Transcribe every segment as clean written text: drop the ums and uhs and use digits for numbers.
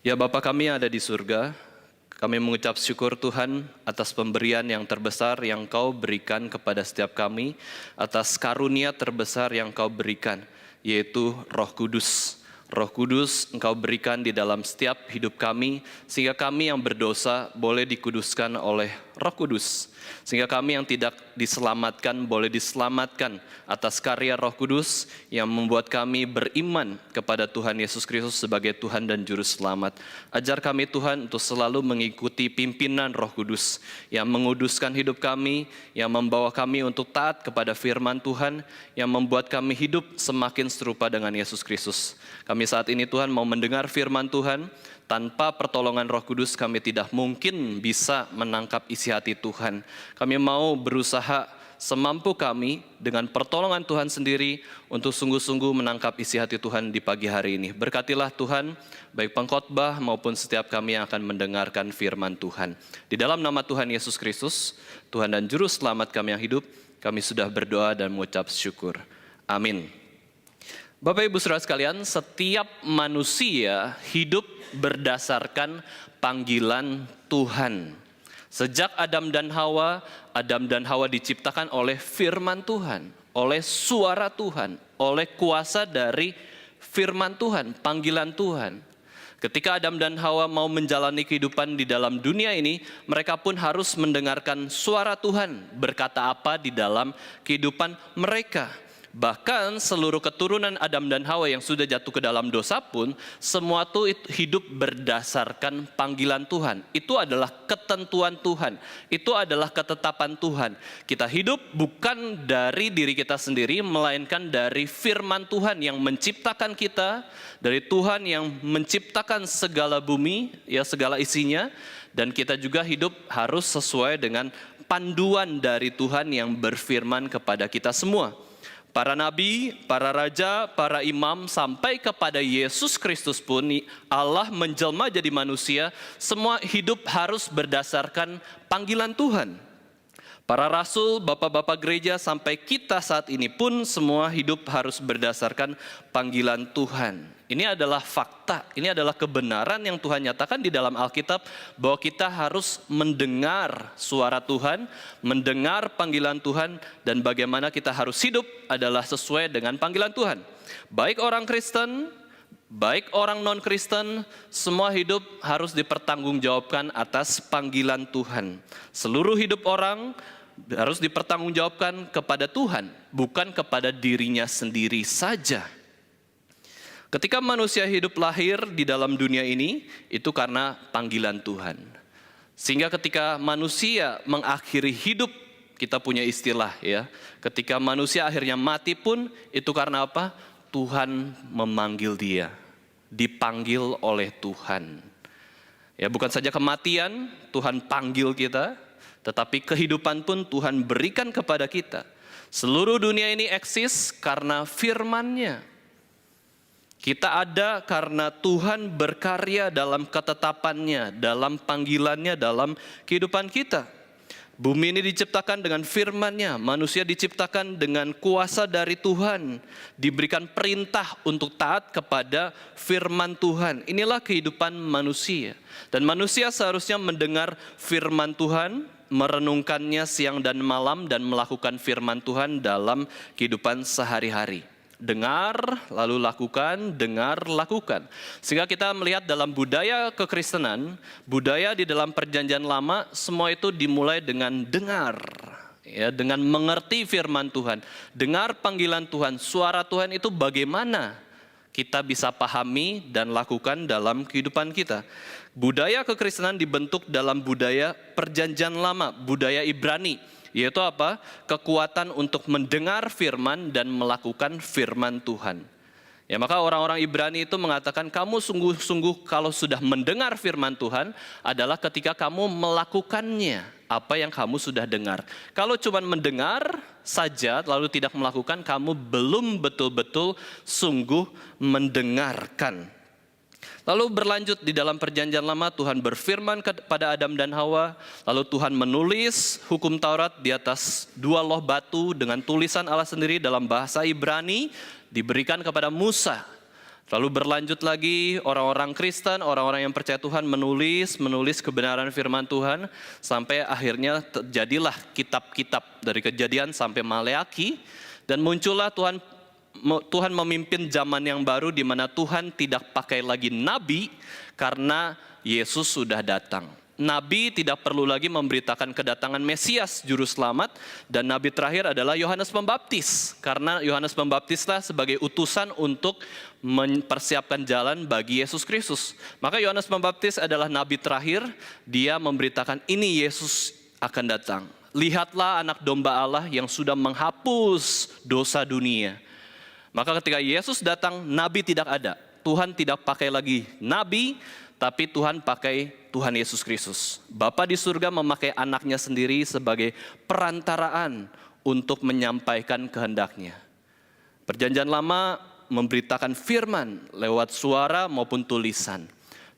Ya Bapa kami yang ada di surga, kami mengucap syukur Tuhan atas pemberian yang terbesar yang Kau berikan kepada setiap kami, atas karunia terbesar yang Kau berikan, yaitu Roh Kudus. Roh Kudus Engkau berikan di dalam setiap hidup kami, sehingga kami yang berdosa boleh dikuduskan oleh Roh Kudus. Sehingga kami yang tidak diselamatkan boleh diselamatkan atas karya Roh Kudus yang membuat kami beriman kepada Tuhan Yesus Kristus sebagai Tuhan dan Juru Selamat. Ajar kami Tuhan untuk selalu mengikuti pimpinan Roh Kudus yang menguduskan hidup kami, yang membawa kami untuk taat kepada firman Tuhan, yang membuat kami hidup semakin serupa dengan Yesus Kristus. Kami saat ini Tuhan mau mendengar firman Tuhan. Tanpa pertolongan Roh Kudus kami tidak mungkin bisa menangkap isi hati Tuhan. Kami mau berusaha semampu kami dengan pertolongan Tuhan sendiri untuk sungguh-sungguh menangkap isi hati Tuhan di pagi hari ini. Berkatilah Tuhan, baik pengkhotbah maupun setiap kami yang akan mendengarkan firman Tuhan. Di dalam nama Tuhan Yesus Kristus, Tuhan dan Juru Selamat kami yang hidup, kami sudah berdoa dan mengucap syukur. Amin. Bapak Ibu Saudara sekalian, setiap manusia hidup berdasarkan panggilan Tuhan. Sejak Adam dan Hawa diciptakan oleh firman Tuhan, oleh suara Tuhan, oleh kuasa dari firman Tuhan, panggilan Tuhan. Ketika Adam dan Hawa mau menjalani kehidupan di dalam dunia ini, mereka pun harus mendengarkan suara Tuhan berkata apa di dalam kehidupan mereka. Bahkan seluruh keturunan Adam dan Hawa yang sudah jatuh ke dalam dosa pun, semua itu hidup berdasarkan panggilan Tuhan. Itu adalah ketentuan Tuhan, itu adalah ketetapan Tuhan. Kita hidup bukan dari diri kita sendiri, melainkan dari firman Tuhan yang menciptakan kita, dari Tuhan yang menciptakan segala bumi, ya segala isinya, dan kita juga hidup harus sesuai dengan panduan dari Tuhan yang berfirman kepada kita semua. Para nabi, para raja, para imam, sampai kepada Yesus Kristus pun Allah menjelma jadi manusia, semua hidup harus berdasarkan panggilan Tuhan. Para rasul, bapak-bapak gereja, sampai kita saat ini pun semua hidup harus berdasarkan panggilan Tuhan. Ini adalah fakta, ini adalah kebenaran yang Tuhan nyatakan di dalam Alkitab, bahwa kita harus mendengar suara Tuhan, mendengar panggilan Tuhan, dan bagaimana kita harus hidup adalah sesuai dengan panggilan Tuhan. Baik orang Kristen, baik orang non-Kristen, semua hidup harus dipertanggungjawabkan atas panggilan Tuhan. Seluruh hidup orang harus dipertanggungjawabkan kepada Tuhan, bukan kepada dirinya sendiri saja. Ketika manusia hidup lahir di dalam dunia ini, itu karena panggilan Tuhan. Sehingga ketika manusia mengakhiri hidup, kita punya istilah ya, ketika manusia akhirnya mati pun, itu karena apa? Tuhan memanggil dia, dipanggil oleh Tuhan. Ya, bukan saja kematian, Tuhan panggil kita, tetapi kehidupan pun Tuhan berikan kepada kita. Seluruh dunia ini eksis karena firman-Nya. Kita ada karena Tuhan berkarya dalam ketetapan-Nya, dalam panggilan-Nya, dalam kehidupan kita. Bumi ini diciptakan dengan firman-Nya, manusia diciptakan dengan kuasa dari Tuhan, diberikan perintah untuk taat kepada firman Tuhan. Inilah kehidupan manusia. Dan manusia seharusnya mendengar firman Tuhan, merenungkannya siang dan malam, dan melakukan firman Tuhan dalam kehidupan sehari-hari. Dengar, lalu lakukan, dengar, lakukan. Sehingga kita melihat dalam budaya kekristenan, budaya di dalam perjanjian lama, semua itu dimulai dengan dengar. Ya, dengan mengerti firman Tuhan, dengar panggilan Tuhan, suara Tuhan itu bagaimana kita bisa pahami dan lakukan dalam kehidupan kita. Budaya kekristenan dibentuk dalam budaya perjanjian lama, budaya Ibrani. Yaitu apa? Kekuatan untuk mendengar firman dan melakukan firman Tuhan. Ya, maka orang-orang Ibrani itu mengatakan kamu sungguh-sungguh kalau sudah mendengar firman Tuhan adalah ketika kamu melakukannya, apa yang kamu sudah dengar. Kalau cuma mendengar saja lalu tidak melakukan, kamu belum betul-betul sungguh mendengarkan. Lalu berlanjut di dalam perjanjian lama, Tuhan berfirman kepada Adam dan Hawa, lalu Tuhan menulis hukum Taurat di atas dua loh batu dengan tulisan Allah sendiri dalam bahasa Ibrani, diberikan kepada Musa. Lalu berlanjut lagi orang-orang Kristen, orang-orang yang percaya Tuhan menulis kebenaran firman Tuhan sampai akhirnya terjadilah kitab-kitab dari Kejadian sampai Maleaki, dan muncullah Tuhan memimpin zaman yang baru di mana Tuhan tidak pakai lagi nabi karena Yesus sudah datang. Nabi tidak perlu lagi memberitakan kedatangan Mesias, Juru Selamat, dan nabi terakhir adalah Yohanes Pembaptis. Karena Yohanes Pembaptislah sebagai utusan untuk mempersiapkan jalan bagi Yesus Kristus. Maka Yohanes Pembaptis adalah nabi terakhir, dia memberitakan ini Yesus akan datang. Lihatlah anak domba Allah yang sudah menghapus dosa dunia. Maka ketika Yesus datang, nabi tidak ada. Tuhan tidak pakai lagi nabi, tapi Tuhan pakai Tuhan Yesus Kristus. Bapa di surga memakai anaknya sendiri sebagai perantaraan untuk menyampaikan kehendaknya. Perjanjian lama memberitakan firman lewat suara maupun tulisan.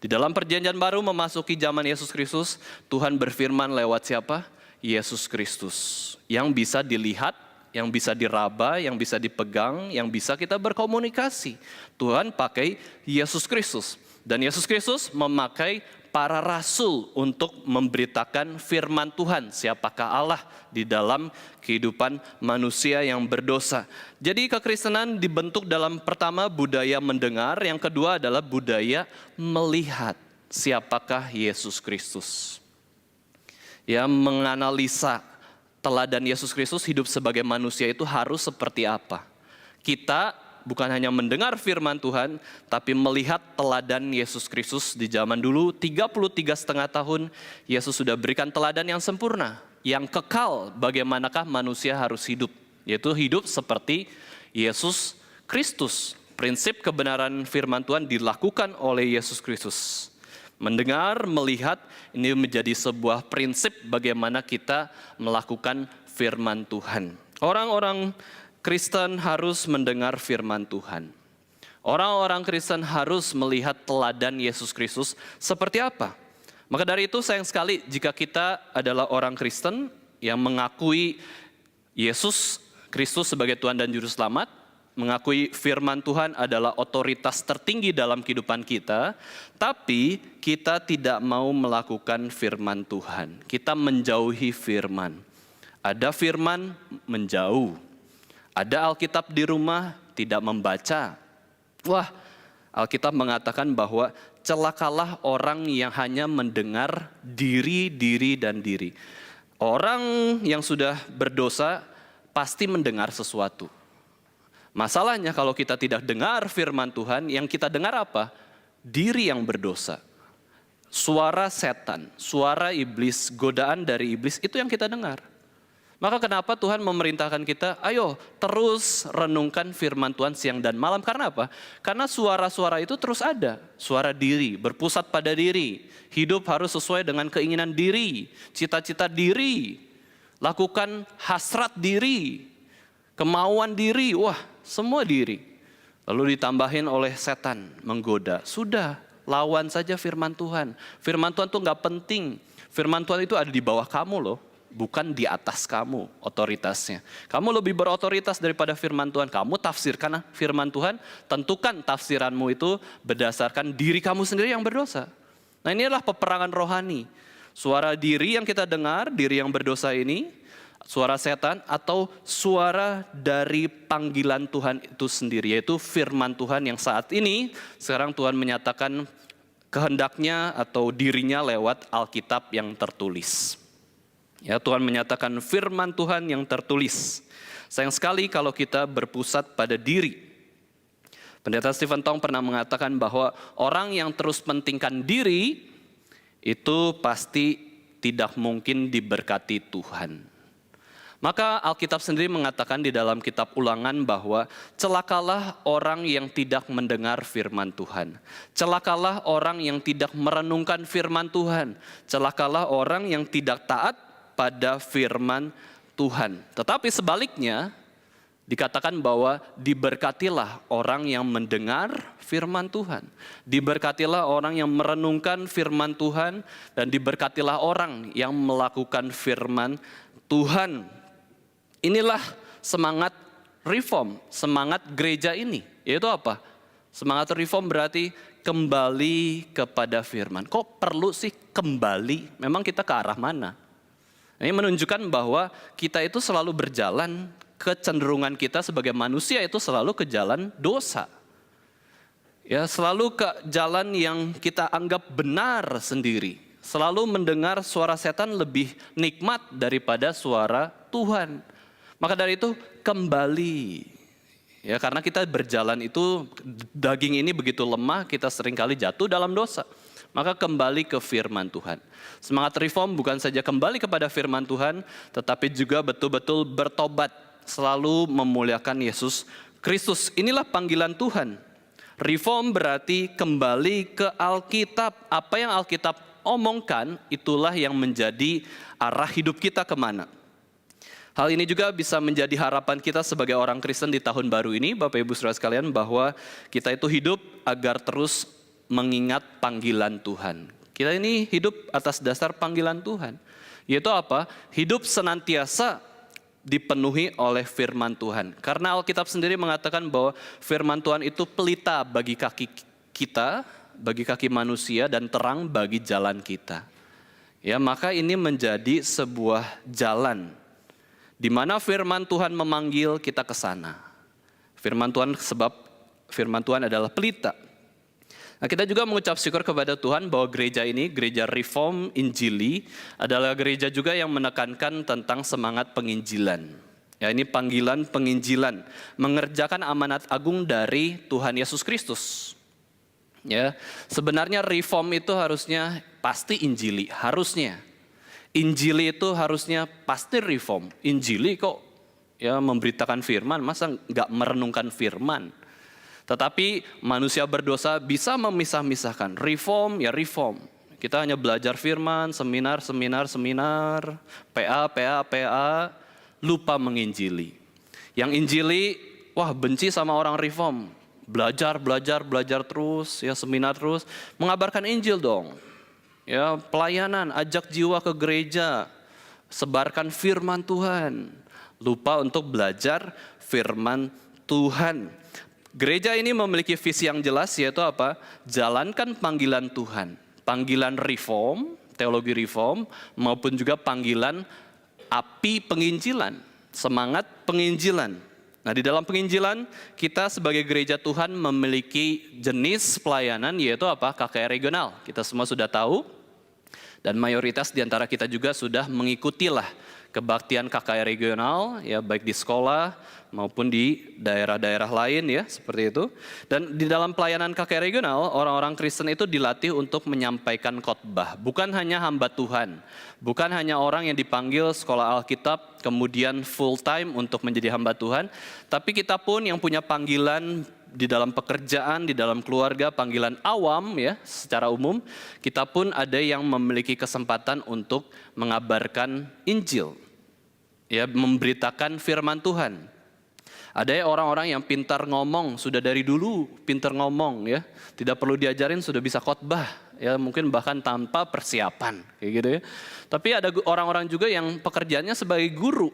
Di dalam perjanjian baru memasuki zaman Yesus Kristus, Tuhan berfirman lewat siapa? Yesus Kristus. Yang bisa dilihat, yang bisa diraba, yang bisa dipegang, yang bisa kita berkomunikasi. Tuhan pakai Yesus Kristus. Dan Yesus Kristus memakai para rasul untuk memberitakan firman Tuhan, siapakah Allah di dalam kehidupan manusia yang berdosa. Jadi kekristenan dibentuk dalam pertama budaya mendengar, yang kedua adalah budaya melihat siapakah Yesus Kristus. Ya, menganalisa teladan Yesus Kristus hidup sebagai manusia itu harus seperti apa. Kita bukan hanya mendengar firman Tuhan, tapi melihat teladan Yesus Kristus di zaman dulu. 33,5 tahun Yesus sudah berikan teladan yang sempurna, yang kekal bagaimanakah manusia harus hidup. Yaitu hidup seperti Yesus Kristus. Prinsip kebenaran firman Tuhan dilakukan oleh Yesus Kristus. Mendengar, melihat, ini menjadi sebuah prinsip bagaimana kita melakukan firman Tuhan. Orang-orang Kristen harus mendengar firman Tuhan. Orang-orang Kristen harus melihat teladan Yesus Kristus seperti apa. Maka dari itu sayang sekali jika kita adalah orang Kristen yang mengakui Yesus Kristus sebagai Tuhan dan Juru Selamat, mengakui firman Tuhan adalah otoritas tertinggi dalam kehidupan kita, tapi kita tidak mau melakukan firman Tuhan. Kita menjauhi firman. Ada firman menjauh. Ada Alkitab di rumah, tidak membaca. Wah, Alkitab mengatakan bahwa celakalah orang yang hanya mendengar diri. Orang yang sudah berdosa pasti mendengar sesuatu. Masalahnya kalau kita tidak dengar firman Tuhan, yang kita dengar apa? Diri yang berdosa. Suara setan, suara iblis, godaan dari iblis, itu yang kita dengar. Maka kenapa Tuhan memerintahkan kita, ayo terus renungkan firman Tuhan siang dan malam. Karena apa? Karena suara-suara itu terus ada. Suara diri, berpusat pada diri. Hidup harus sesuai dengan keinginan diri, cita-cita diri. Lakukan hasrat diri, kemauan diri, wah semua diri. Lalu ditambahin oleh setan menggoda. Sudah, lawan saja firman Tuhan. Firman Tuhan itu gak penting. Firman Tuhan itu ada di bawah kamu loh. Bukan di atas kamu otoritasnya. Kamu lebih berotoritas daripada firman Tuhan. Kamu tafsirkan firman Tuhan, tentukan tafsiranmu itu berdasarkan diri kamu sendiri yang berdosa. Nah, inilah peperangan rohani. Suara diri yang kita dengar, diri yang berdosa ini, suara setan atau suara dari panggilan Tuhan itu sendiri, yaitu firman Tuhan yang saat ini sekarang Tuhan menyatakan kehendaknya atau dirinya lewat Alkitab yang tertulis. Ya, Tuhan menyatakan firman Tuhan yang tertulis. Sayang sekali kalau kita berpusat pada diri. Pendeta Stephen Tong pernah mengatakan bahwa orang yang terus pentingkan diri itu pasti tidak mungkin diberkati Tuhan. Maka Alkitab sendiri mengatakan di dalam kitab Ulangan bahwa celakalah orang yang tidak mendengar firman Tuhan. Celakalah orang yang tidak merenungkan firman Tuhan. Celakalah orang yang tidak taat pada firman Tuhan. Tetapi sebaliknya dikatakan bahwa diberkatilah orang yang mendengar firman Tuhan. Diberkatilah orang yang merenungkan firman Tuhan dan diberkatilah orang yang melakukan firman Tuhan. Inilah semangat reform, semangat gereja ini. Yaitu apa? Semangat reform berarti kembali kepada firman. Kok perlu sih kembali? Memang kita ke arah mana? Ini menunjukkan bahwa kita itu selalu berjalan, kecenderungan kita sebagai manusia itu selalu ke jalan dosa. Ya, selalu ke jalan yang kita anggap benar sendiri. Selalu mendengar suara setan lebih nikmat daripada suara Tuhan. Maka dari itu kembali. Ya, karena kita berjalan itu, daging ini begitu lemah, kita seringkali jatuh dalam dosa. Maka kembali ke firman Tuhan. Semangat reform bukan saja kembali kepada firman Tuhan, tetapi juga betul-betul bertobat, selalu memuliakan Yesus Kristus. Inilah panggilan Tuhan. Reform berarti kembali ke Alkitab. Apa yang Alkitab omongkan, itulah yang menjadi arah hidup kita kemana. Hal ini juga bisa menjadi harapan kita sebagai orang Kristen di tahun baru ini, Bapak Ibu Saudara sekalian, bahwa kita itu hidup agar terus mengingat panggilan Tuhan. Kita ini hidup atas dasar panggilan Tuhan. Yaitu apa? Hidup senantiasa dipenuhi oleh firman Tuhan. Karena Alkitab sendiri mengatakan bahwa firman Tuhan itu pelita bagi kaki kita, bagi kaki manusia, dan terang bagi jalan kita. Ya, maka ini menjadi sebuah jalan di mana firman Tuhan memanggil kita ke sana. Firman Tuhan, sebab firman Tuhan adalah pelita. Nah, kita juga mengucap syukur kepada Tuhan bahwa gereja ini, gereja Reform Injili, adalah gereja juga yang menekankan tentang semangat penginjilan. Ya, ini panggilan penginjilan, mengerjakan amanat agung dari Tuhan Yesus Kristus. Ya, sebenarnya Reform itu harusnya pasti Injili, harusnya. Injili itu harusnya pasti reform. Injili kok ya memberitakan firman, masa nggak merenungkan firman? Tetapi manusia berdosa bisa memisah-misahkan. Reform ya reform. Kita hanya belajar firman, seminar, PA, lupa menginjili. Yang injili, wah benci sama orang reform. Belajar terus, ya seminar terus. Mengabarkan Injil dong. Ya, pelayanan, ajak jiwa ke gereja, sebarkan firman Tuhan. Lupa untuk belajar firman Tuhan. Gereja ini memiliki visi yang jelas, yaitu apa? Jalankan panggilan Tuhan. Panggilan reform, teologi reform, maupun juga panggilan api penginjilan, semangat penginjilan. Nah, di dalam penginjilan, kita sebagai gereja Tuhan memiliki jenis pelayanan, yaitu apa? KKR regional. Kita semua sudah tahu. Dan mayoritas di antara kita juga sudah mengikutilah kebaktian KKR regional, ya baik di sekolah maupun di daerah-daerah lain, ya seperti itu. Dan di dalam pelayanan KKR regional, orang-orang Kristen itu dilatih untuk menyampaikan khotbah. Bukan hanya hamba Tuhan, bukan hanya orang yang dipanggil sekolah Alkitab kemudian full time untuk menjadi hamba Tuhan, tapi kita pun yang punya panggilan di dalam pekerjaan, di dalam keluarga, panggilan awam ya secara umum, kita pun ada yang memiliki kesempatan untuk mengabarkan Injil, ya memberitakan firman Tuhan. Ada orang-orang yang pintar ngomong, sudah dari dulu pintar ngomong ya, tidak perlu diajarin sudah bisa khotbah, ya mungkin bahkan tanpa persiapan kayak gitu ya. Tapi ada orang-orang juga yang pekerjaannya sebagai guru.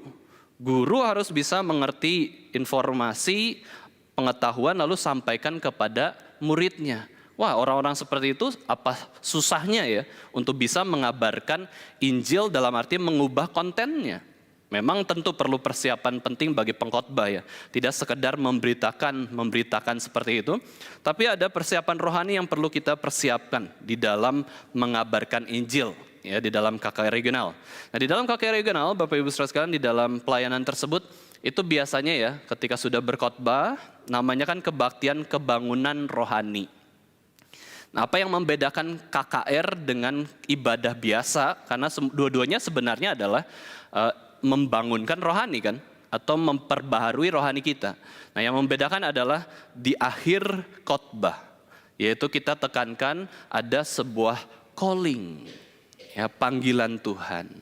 Guru harus bisa mengerti informasi, pengetahuan lalu sampaikan kepada muridnya. Wah, orang-orang seperti itu apa susahnya ya untuk bisa mengabarkan Injil dalam arti mengubah kontennya. Memang tentu perlu persiapan penting bagi pengkhotbah ya. Tidak sekedar memberitakan seperti itu, tapi ada persiapan rohani yang perlu kita persiapkan di dalam mengabarkan Injil ya di dalam KKR regional. Nah, di dalam KKR regional Bapak Ibu Saudara sekalian, di dalam pelayanan tersebut itu biasanya ya ketika sudah berkhotbah, namanya kan kebaktian kebangunan rohani. Nah, apa yang membedakan KKR dengan ibadah biasa? Karena dua-duanya sebenarnya adalah membangunkan rohani kan, atau memperbaharui rohani kita. Nah, yang membedakan adalah di akhir khotbah, yaitu kita tekankan ada sebuah calling, ya panggilan Tuhan.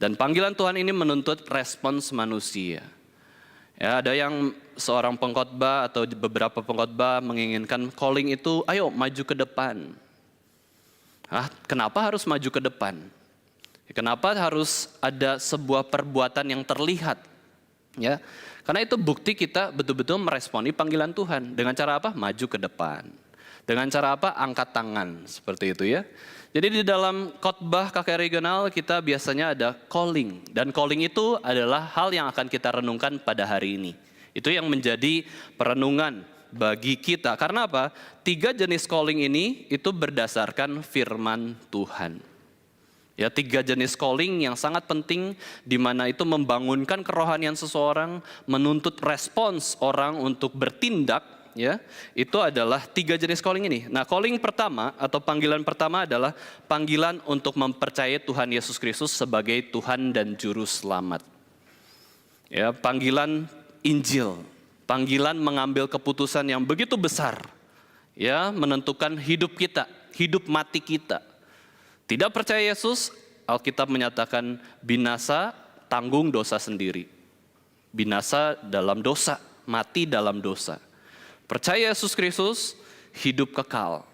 Dan panggilan Tuhan ini menuntut respons manusia. Ya, ada yang seorang pengkhotbah atau beberapa pengkhotbah menginginkan calling itu, ayo maju ke depan. Kenapa harus maju ke depan? Kenapa harus ada sebuah perbuatan yang terlihat? Ya, karena itu bukti kita betul-betul meresponi panggilan Tuhan. Dengan cara apa? Maju ke depan. Dengan cara apa? Angkat tangan, seperti itu ya. Jadi di dalam khotbah KKR Regional kita biasanya ada calling. Dan calling itu adalah hal yang akan kita renungkan pada hari ini. Itu yang menjadi perenungan bagi kita. Karena apa? 3 jenis calling ini itu berdasarkan firman Tuhan. Ya, 3 jenis calling yang sangat penting, di mana itu membangunkan kerohanian seseorang, menuntut respons orang untuk bertindak. Ya, itu adalah 3 jenis calling ini. Nah, calling pertama atau panggilan pertama adalah panggilan untuk mempercayai Tuhan Yesus Kristus sebagai Tuhan dan Juru Selamat. Ya, panggilan Injil, panggilan mengambil keputusan yang begitu besar, ya, menentukan hidup kita, hidup mati kita. Tidak percaya Yesus, Alkitab menyatakan binasa, tanggung dosa sendiri. Binasa dalam dosa, mati dalam dosa. Percaya Yesus Kristus, hidup kekal.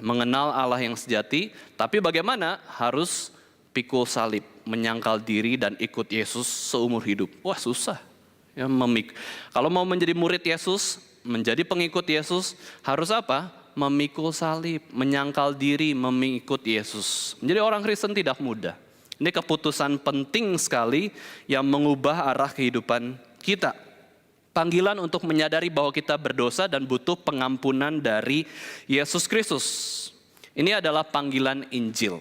Mengenal Allah yang sejati, tapi bagaimana? Harus pikul salib, menyangkal diri dan ikut Yesus seumur hidup. Wah, susah. Ya, kalau mau menjadi murid Yesus, menjadi pengikut Yesus, harus apa? Memikul salib, menyangkal diri, mengikut Yesus. Menjadi orang Kristen tidak mudah. Ini keputusan penting sekali yang mengubah arah kehidupan kita. Panggilan untuk menyadari bahwa kita berdosa dan butuh pengampunan dari Yesus Kristus. Ini adalah panggilan Injil.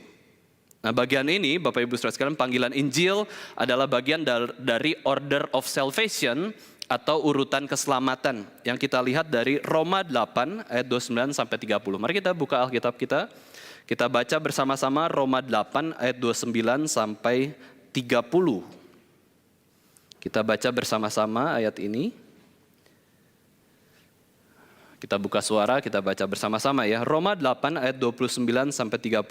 Nah, bagian ini, Bapak Ibu Saudara sekalian, panggilan Injil adalah bagian dari order of salvation atau urutan keselamatan yang kita lihat dari Roma 8 ayat 29 sampai 30. Mari kita buka Alkitab kita. Kita baca bersama-sama Roma 8 ayat 29 sampai 30. Kita baca bersama-sama ayat ini. Kita buka suara, kita baca bersama-sama ya. Roma 8 ayat 29 sampai 30.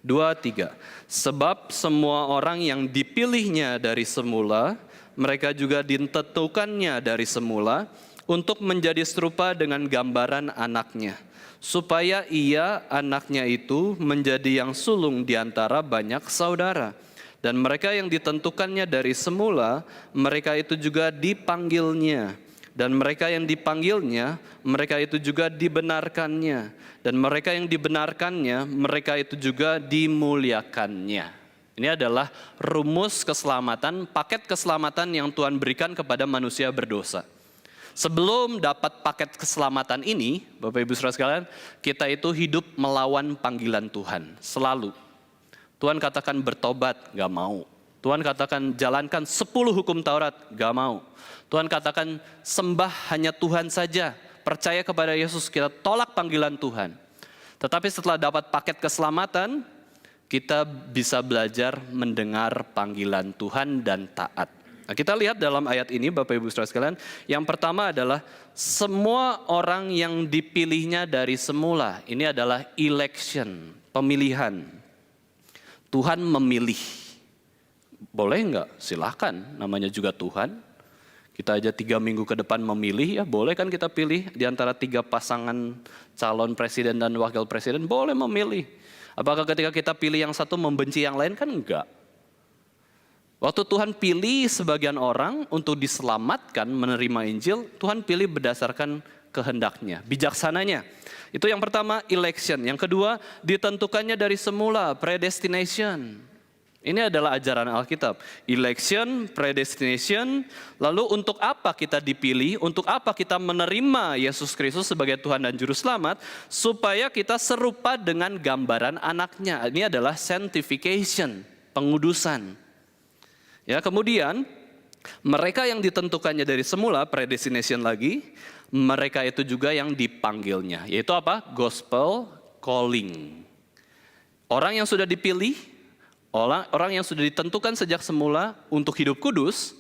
2-3. Sebab semua orang yang dipilihnya dari semula, mereka juga ditentukannya dari semula untuk menjadi serupa dengan gambaran anaknya, supaya ia, anaknya itu, menjadi yang sulung di antara banyak saudara. Dan mereka yang ditentukannya dari semula, mereka itu juga dipanggilnya. Dan mereka yang dipanggilnya, mereka itu juga dibenarkannya. Dan mereka yang dibenarkannya, mereka itu juga dimuliakannya. Ini adalah rumus keselamatan, paket keselamatan yang Tuhan berikan kepada manusia berdosa. Sebelum dapat paket keselamatan ini, Bapak Ibu Saudara sekalian, kita itu hidup melawan panggilan Tuhan, selalu. Tuhan katakan bertobat, gak mau. Tuhan katakan jalankan 10 hukum Taurat, gak mau. Tuhan katakan sembah hanya Tuhan saja, percaya kepada Yesus, kita tolak panggilan Tuhan. Tetapi setelah dapat paket keselamatan, kita bisa belajar mendengar panggilan Tuhan dan taat. Nah, kita lihat dalam ayat ini Bapak Ibu Saudara sekalian, yang pertama adalah semua orang yang dipilihnya dari semula. Ini adalah election, pemilihan. Tuhan memilih. Boleh enggak? Silakan, namanya juga Tuhan. Kita aja 3 minggu ke depan memilih, ya boleh kan kita pilih di antara 3 pasangan calon presiden dan wakil presiden, boleh memilih. Apakah ketika kita pilih yang satu membenci yang lain? Kan enggak. Waktu Tuhan pilih sebagian orang untuk diselamatkan menerima Injil, Tuhan pilih berdasarkan kehendaknya, bijaksananya. Itu yang pertama, election. Yang kedua, ditentukannya dari semula, predestination. Ini adalah ajaran Alkitab. Election, predestination, lalu untuk apa kita dipilih, untuk apa kita menerima Yesus Kristus sebagai Tuhan dan Juru Selamat, supaya kita serupa dengan gambaran anaknya. Ini adalah sanctification, pengudusan. Ya, kemudian mereka yang ditentukannya dari semula, predestination lagi, mereka itu juga yang dipanggilnya. Yaitu apa? Gospel calling. Orang yang sudah dipilih, orang yang sudah ditentukan sejak semula untuk hidup kudus,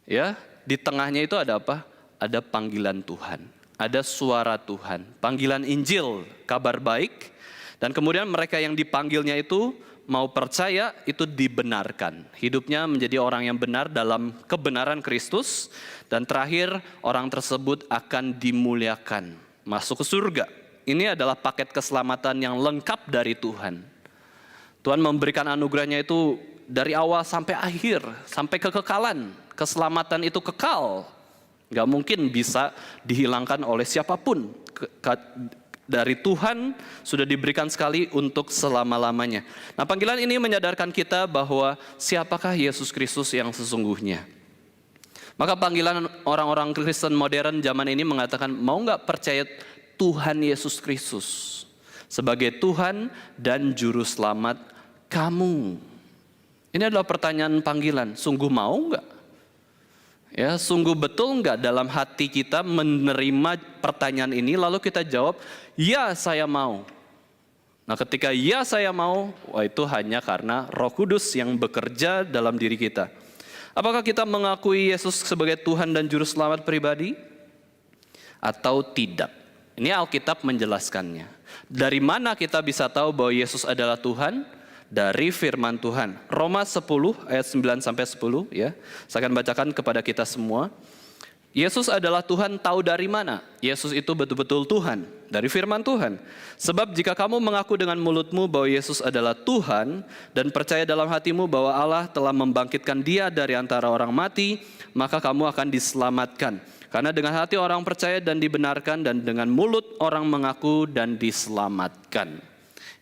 ya, di tengahnya itu ada apa? Ada panggilan Tuhan, ada suara Tuhan, panggilan Injil, kabar baik, dan kemudian mereka yang dipanggilnya itu mau percaya, itu dibenarkan. Hidupnya menjadi orang yang benar dalam kebenaran Kristus, dan terakhir orang tersebut akan dimuliakan, masuk ke surga. Ini adalah paket keselamatan yang lengkap dari Tuhan. Tuhan memberikan anugerahnya itu dari awal sampai akhir, sampai kekekalan. Keselamatan itu kekal. Gak mungkin bisa dihilangkan oleh siapapun. Dari Tuhan sudah diberikan sekali untuk selama-lamanya. Nah, panggilan ini menyadarkan kita bahwa siapakah Yesus Kristus yang sesungguhnya. Maka panggilan orang-orang Kristen modern zaman ini mengatakan, mau gak percaya Tuhan Yesus Kristus sebagai Tuhan dan Juru Selamat kamu? Ini adalah pertanyaan panggilan, sungguh mau gak? Ya, sungguh betul enggak dalam hati kita menerima pertanyaan ini lalu kita jawab, ya saya mau. Nah, ketika ya saya mau, wah itu hanya karena Roh Kudus yang bekerja dalam diri kita. Apakah kita mengakui Yesus sebagai Tuhan dan Juru Selamat pribadi? Atau tidak? Ini Alkitab menjelaskannya. Dari mana kita bisa tahu bahwa Yesus adalah Tuhan? Dari firman Tuhan. Roma 10 ayat 9 sampai 10 ya. Saya akan bacakan kepada kita semua. Yesus adalah Tuhan, tahu dari mana? Yesus itu betul-betul Tuhan, dari firman Tuhan. Sebab jika kamu mengaku dengan mulutmu bahwa Yesus adalah Tuhan dan percaya dalam hatimu bahwa Allah telah membangkitkan Dia dari antara orang mati, maka kamu akan diselamatkan. Karena dengan hati orang percaya dan dibenarkan, dan dengan mulut orang mengaku dan diselamatkan.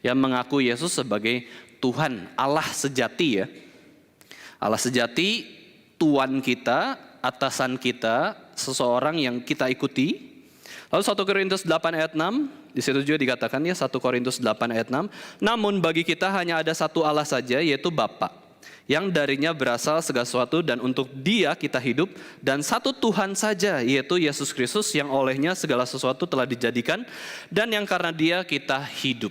Yang mengaku Yesus sebagai Tuhan, Allah sejati ya. Allah sejati, Tuhan kita, atasan kita, seseorang yang kita ikuti. Lalu 1 Korintus 8 ayat 6, di situ juga dikatakan ya 1 Korintus 8 ayat 6. Namun bagi kita hanya ada satu Allah saja, yaitu Bapa, yang darinya berasal segala sesuatu dan untuk Dia kita hidup, dan satu Tuhan saja, yaitu Yesus Kristus yang olehnya segala sesuatu telah dijadikan dan yang karena Dia kita hidup.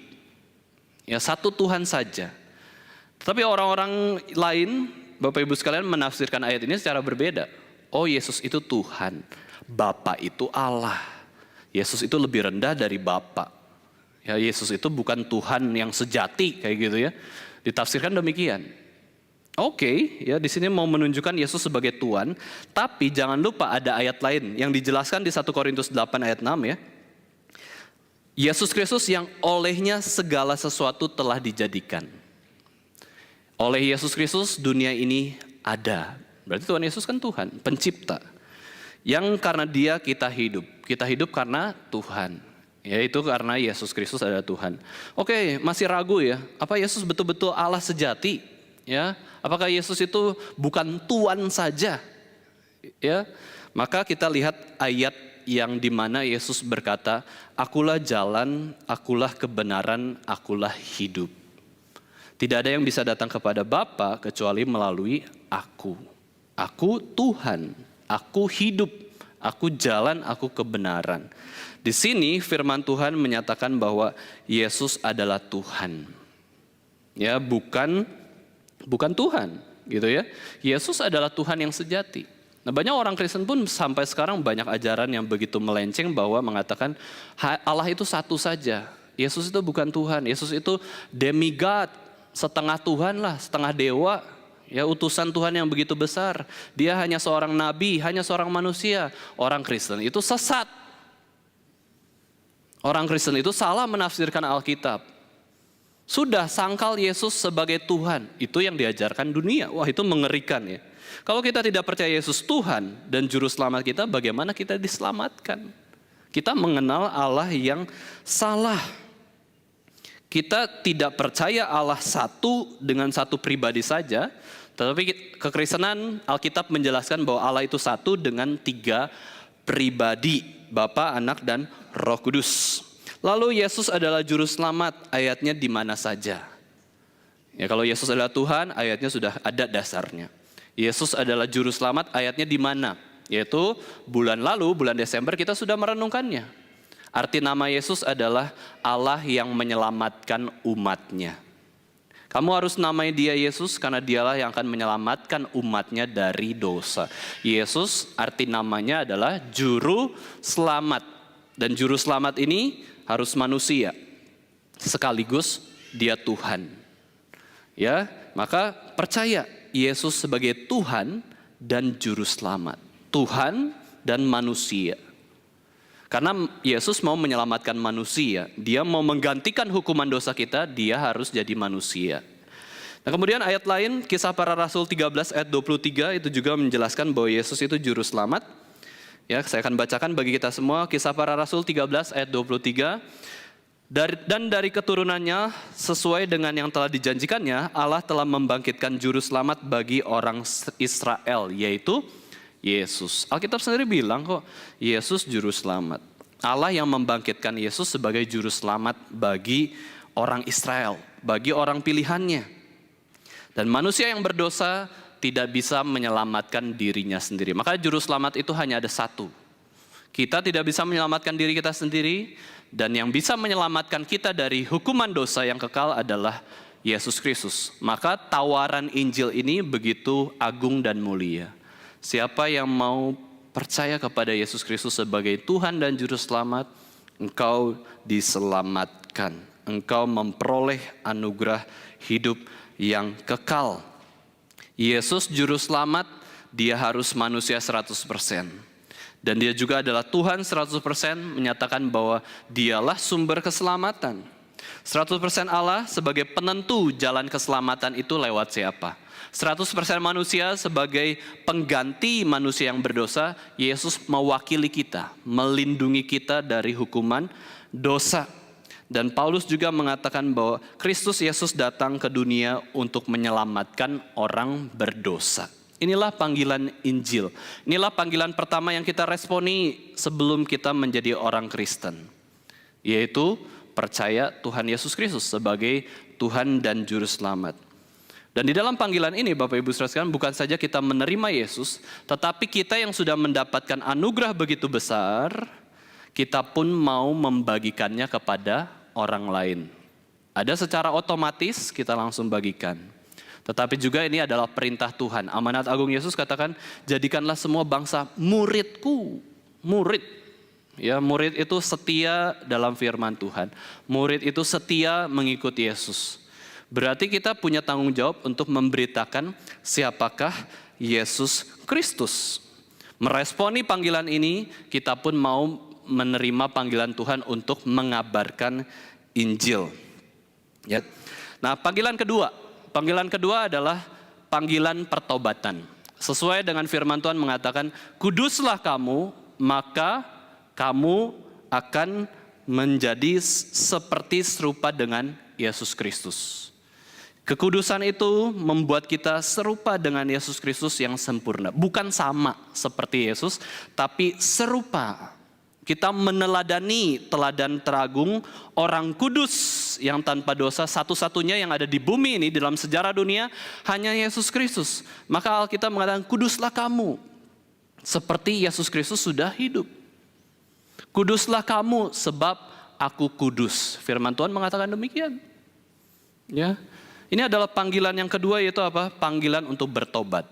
Ya, satu Tuhan saja. Tapi orang-orang lain, Bapak Ibu sekalian, menafsirkan ayat ini secara berbeda. Oh, Yesus itu Tuhan, Bapa itu Allah. Yesus itu lebih rendah dari Bapa. Ya, Yesus itu bukan Tuhan yang sejati kayak gitu ya. Ditafsirkan demikian. Oke, ya di sini mau menunjukkan Yesus sebagai Tuhan, tapi jangan lupa ada ayat lain yang dijelaskan di 1 Korintus 8 ayat 6 ya. Yesus Kristus yang olehnya segala sesuatu telah dijadikan. Oleh Yesus Kristus dunia ini ada. Berarti Tuhan Yesus kan Tuhan, pencipta. Yang karena Dia kita hidup. Kita hidup karena Tuhan. Yaitu karena Yesus Kristus adalah Tuhan. Oke, masih ragu ya. Apa Yesus betul-betul Allah sejati? Ya, apakah Yesus itu bukan Tuhan saja? Ya, maka kita lihat ayat yang dimana Yesus berkata, akulah jalan, akulah kebenaran, akulah hidup. Tidak ada yang bisa datang kepada Bapa kecuali melalui aku. Aku Tuhan, aku hidup, aku jalan, aku kebenaran. Di sini firman Tuhan menyatakan bahwa Yesus adalah Tuhan. Ya, bukan Tuhan, gitu ya. Yesus adalah Tuhan yang sejati. Nah, banyak orang Kristen pun sampai sekarang banyak ajaran yang begitu melenceng bahwa mengatakan Allah itu satu saja. Yesus itu bukan Tuhan. Yesus itu demigod, setengah Tuhan lah, setengah dewa. Ya, utusan Tuhan yang begitu besar. Dia hanya seorang nabi, hanya seorang manusia. Orang Kristen itu sesat. Orang Kristen itu salah menafsirkan Alkitab. Sudah sangkal Yesus sebagai Tuhan. Itu yang diajarkan dunia. Wah, itu mengerikan ya. Kalau kita tidak percaya Yesus Tuhan dan Juru Selamat kita, bagaimana kita diselamatkan? Kita mengenal Allah yang salah. Kita tidak percaya Allah satu dengan satu pribadi saja, tetapi kekristenan Alkitab menjelaskan bahwa Allah itu satu dengan 3 pribadi, Bapa, Anak, dan Roh Kudus. Lalu Yesus adalah Juru Selamat, ayatnya di mana saja. Ya, kalau Yesus adalah Tuhan, ayatnya sudah ada dasarnya. Yesus adalah Juru Selamat, ayatnya di mana? Yaitu bulan lalu, bulan Desember kita sudah merenungkannya. Arti nama Yesus adalah Allah yang menyelamatkan umatnya. Kamu harus namai Dia Yesus karena Dialah yang akan menyelamatkan umatnya dari dosa. Yesus arti namanya adalah Juru Selamat. Dan Juru Selamat ini harus manusia. Sekaligus Dia Tuhan. Ya, maka percaya Yesus sebagai Tuhan dan Juru Selamat. Tuhan dan manusia. Karena Yesus mau menyelamatkan manusia. Dia mau menggantikan hukuman dosa kita, Dia harus jadi manusia. Nah, kemudian ayat lain, Kisah Para Rasul 13 ayat 23 itu juga menjelaskan bahwa Yesus itu juru selamat. Ya, saya akan bacakan bagi kita semua Kisah Para Rasul 13 ayat 23. Dan dari keturunannya sesuai dengan yang telah dijanjikannya, Allah telah membangkitkan juru selamat bagi orang Israel, yaitu Yesus. Alkitab sendiri bilang kok, Yesus juru selamat. Allah yang membangkitkan Yesus sebagai juru selamat bagi orang Israel, bagi orang pilihannya. Dan manusia yang berdosa tidak bisa menyelamatkan dirinya sendiri. Maka juru selamat itu hanya ada satu. Kita tidak bisa menyelamatkan diri kita sendiri, dan yang bisa menyelamatkan kita dari hukuman dosa yang kekal adalah Yesus Kristus. Maka tawaran Injil ini begitu agung dan mulia. Siapa yang mau percaya kepada Yesus Kristus sebagai Tuhan dan Juru Selamat, engkau diselamatkan. Engkau memperoleh anugerah hidup yang kekal. Yesus Juru Selamat, dia harus manusia 100%. Dan dia juga adalah Tuhan 100%, menyatakan bahwa dialah sumber keselamatan. 100% Allah sebagai penentu jalan keselamatan itu lewat siapa? 100% manusia sebagai pengganti manusia yang berdosa. Yesus mewakili kita, melindungi kita dari hukuman dosa. Dan Paulus juga mengatakan bahwa Kristus Yesus datang ke dunia untuk menyelamatkan orang berdosa. Inilah panggilan Injil. Inilah panggilan pertama yang kita responi sebelum kita menjadi orang Kristen. Yaitu percaya Tuhan Yesus Kristus sebagai Tuhan dan Juru Selamat. Dan di dalam panggilan ini Bapak Ibu saudara sekalian, bukan saja kita menerima Yesus, tetapi kita yang sudah mendapatkan anugerah begitu besar, kita pun mau membagikannya kepada orang lain. Ada secara otomatis kita langsung bagikan. Tetapi juga ini adalah perintah Tuhan. Amanat agung Yesus katakan, jadikanlah semua bangsa muridku. Murid. Ya, murid itu setia dalam firman Tuhan. Murid itu setia mengikuti Yesus. Berarti kita punya tanggung jawab untuk memberitakan siapakah Yesus Kristus. Meresponi panggilan ini, kita pun mau menerima panggilan Tuhan untuk mengabarkan Injil. Ya. Nah, panggilan kedua adalah panggilan pertobatan. Sesuai dengan firman Tuhan mengatakan, kuduslah kamu, maka kamu akan menjadi seperti serupa dengan Yesus Kristus. Kekudusan itu membuat kita serupa dengan Yesus Kristus yang sempurna. Bukan sama seperti Yesus, tapi serupa. Kita meneladani teladan teragung orang kudus yang tanpa dosa, satu-satunya yang ada di bumi ini dalam sejarah dunia hanya Yesus Kristus. Maka Alkitab mengatakan, kuduslah kamu seperti Yesus Kristus sudah hidup. Kuduslah kamu sebab aku kudus. Firman Tuhan mengatakan demikian. Ya. Ini adalah panggilan yang kedua, yaitu apa? Panggilan untuk bertobat.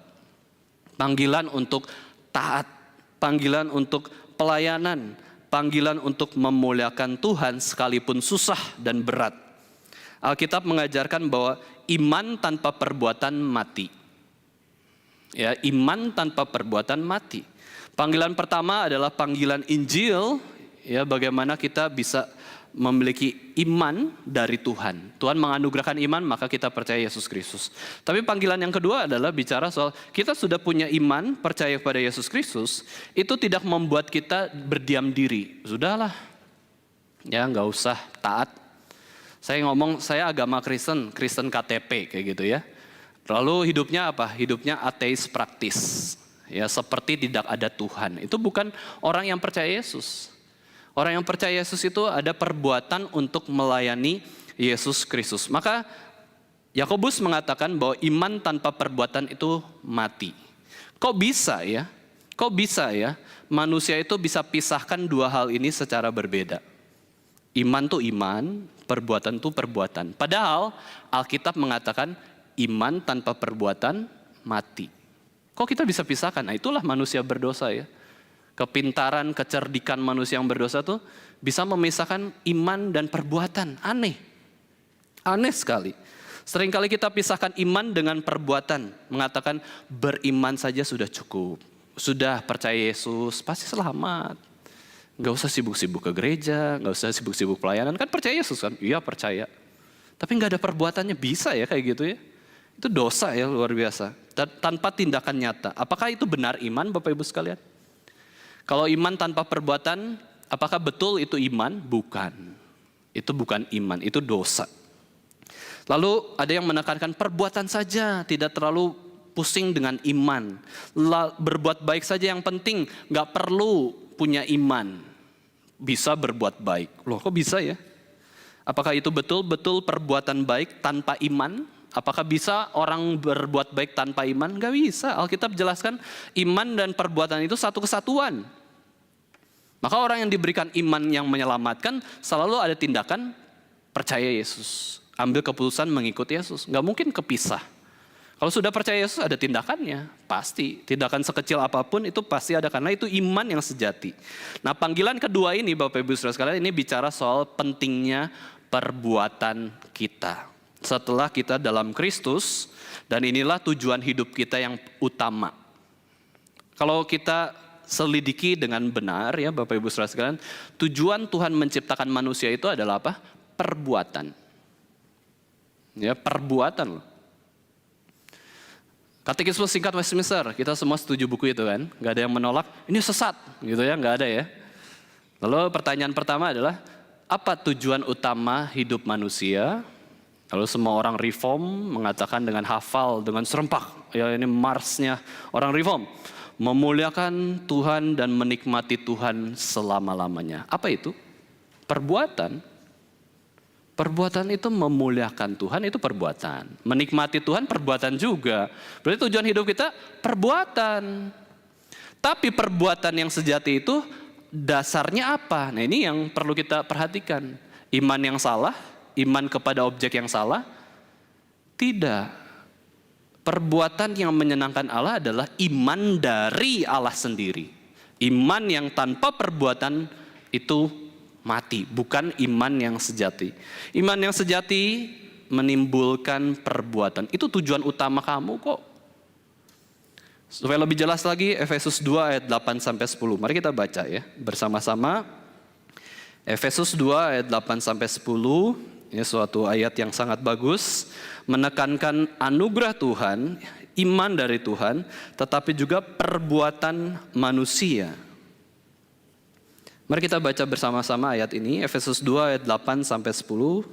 Panggilan untuk taat. Panggilan untuk pelayanan. Panggilan untuk memuliakan Tuhan sekalipun susah dan berat. Alkitab mengajarkan bahwa iman tanpa perbuatan mati. Ya, iman tanpa perbuatan mati. Panggilan pertama adalah panggilan Injil, ya, bagaimana kita bisa memiliki iman dari Tuhan. Tuhan menganugerahkan iman, maka kita percaya Yesus Kristus. Tapi panggilan yang kedua adalah bicara soal kita sudah punya iman, percaya kepada Yesus Kristus, itu tidak membuat kita berdiam diri. Sudahlah, ya nggak usah taat. Saya ngomong, saya agama Kristen, Kristen KTP kayak gitu ya. Lalu hidupnya apa? Hidupnya ateis praktis. Ya, seperti tidak ada Tuhan. Itu bukan orang yang percaya Yesus. Orang yang percaya Yesus itu ada perbuatan untuk melayani Yesus Kristus. Maka Yakobus mengatakan bahwa iman tanpa perbuatan itu mati. Kok bisa ya? Kok bisa ya? Manusia itu bisa pisahkan dua hal ini secara berbeda. Iman tuh iman, perbuatan tuh perbuatan. Padahal Alkitab mengatakan iman tanpa perbuatan mati. Kok kita bisa pisahkan? Nah, itulah manusia berdosa ya. Kepintaran, kecerdikan manusia yang berdosa tuh bisa memisahkan iman dan perbuatan. Aneh. Aneh sekali. Seringkali kita pisahkan iman dengan perbuatan. Mengatakan beriman saja sudah cukup. Sudah percaya Yesus, pasti selamat. Gak usah sibuk-sibuk ke gereja, gak usah sibuk-sibuk pelayanan. Kan percaya Yesus kan? Iya percaya. Tapi gak ada perbuatannya, bisa ya kayak gitu ya. Itu dosa ya, luar biasa. Tanpa tindakan nyata. Apakah itu benar iman, Bapak Ibu sekalian? Kalau iman tanpa perbuatan, apakah betul itu iman? Bukan. Itu bukan iman, itu dosa. Lalu ada yang menekankan perbuatan saja, tidak terlalu pusing dengan iman. Berbuat baik saja yang penting, gak perlu punya iman. Bisa berbuat baik. Loh, kok bisa ya? Apakah itu betul-betul perbuatan baik tanpa iman? Apakah bisa orang berbuat baik tanpa iman? Gak bisa. Alkitab jelaskan iman dan perbuatan itu satu kesatuan. Maka orang yang diberikan iman yang menyelamatkan selalu ada tindakan percaya Yesus. Ambil keputusan mengikut Yesus. Gak mungkin kepisah. Kalau sudah percaya Yesus ada tindakannya. Pasti. Tindakan sekecil apapun itu pasti ada. Karena itu iman yang sejati. Nah, panggilan kedua ini Bapak Ibu Saudara sekalian, ini bicara soal pentingnya perbuatan kita. Setelah kita dalam Kristus, dan inilah tujuan hidup kita yang utama. Kalau kita selidiki dengan benar ya Bapak Ibu Saudara sekalian, tujuan Tuhan menciptakan manusia itu adalah apa? Perbuatan. Ya, perbuatan loh. Katekismus singkat Westminster, kita semua setuju buku itu kan? Gak ada yang menolak, ini sesat gitu ya, gak ada ya. Lalu pertanyaan pertama adalah, apa tujuan utama hidup manusia? Lalu semua orang reform mengatakan dengan hafal, dengan serempak. Ya ini marsnya orang reform. Memuliakan Tuhan dan menikmati Tuhan selama-lamanya. Apa itu? Perbuatan. Perbuatan itu memuliakan Tuhan, itu perbuatan. Menikmati Tuhan, perbuatan juga. Berarti tujuan hidup kita, perbuatan. Tapi perbuatan yang sejati itu dasarnya apa? Nah ini yang perlu kita perhatikan. Iman yang salah, iman kepada objek yang salah? Tidak. Perbuatan yang menyenangkan Allah adalah iman dari Allah sendiri. Iman yang tanpa perbuatan itu mati, bukan iman yang sejati. Iman yang sejati menimbulkan perbuatan. Itu tujuan utama kamu kok. Supaya lebih jelas lagi, Efesus 2 ayat 8-10. Mari kita baca ya, bersama-sama. Efesus 2 ayat 8-10. Ini suatu ayat yang sangat bagus, menekankan anugerah Tuhan, iman dari Tuhan, tetapi juga perbuatan manusia. Mari kita baca bersama-sama ayat ini, Efesus 2 ayat 8-10, 1,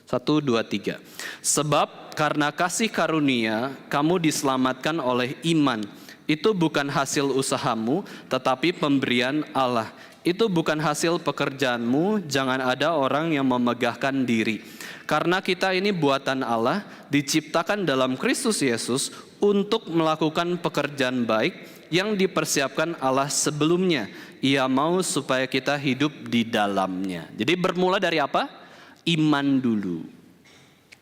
2, 3. Sebab karena kasih karunia, kamu diselamatkan oleh iman. Itu bukan hasil usahamu, tetapi pemberian Allah. Itu bukan hasil pekerjaanmu, jangan ada orang yang memegahkan diri. Karena kita ini buatan Allah, diciptakan dalam Kristus Yesus untuk melakukan pekerjaan baik yang dipersiapkan Allah sebelumnya. Ia mau supaya kita hidup di dalamnya. Jadi bermula dari apa? Iman dulu.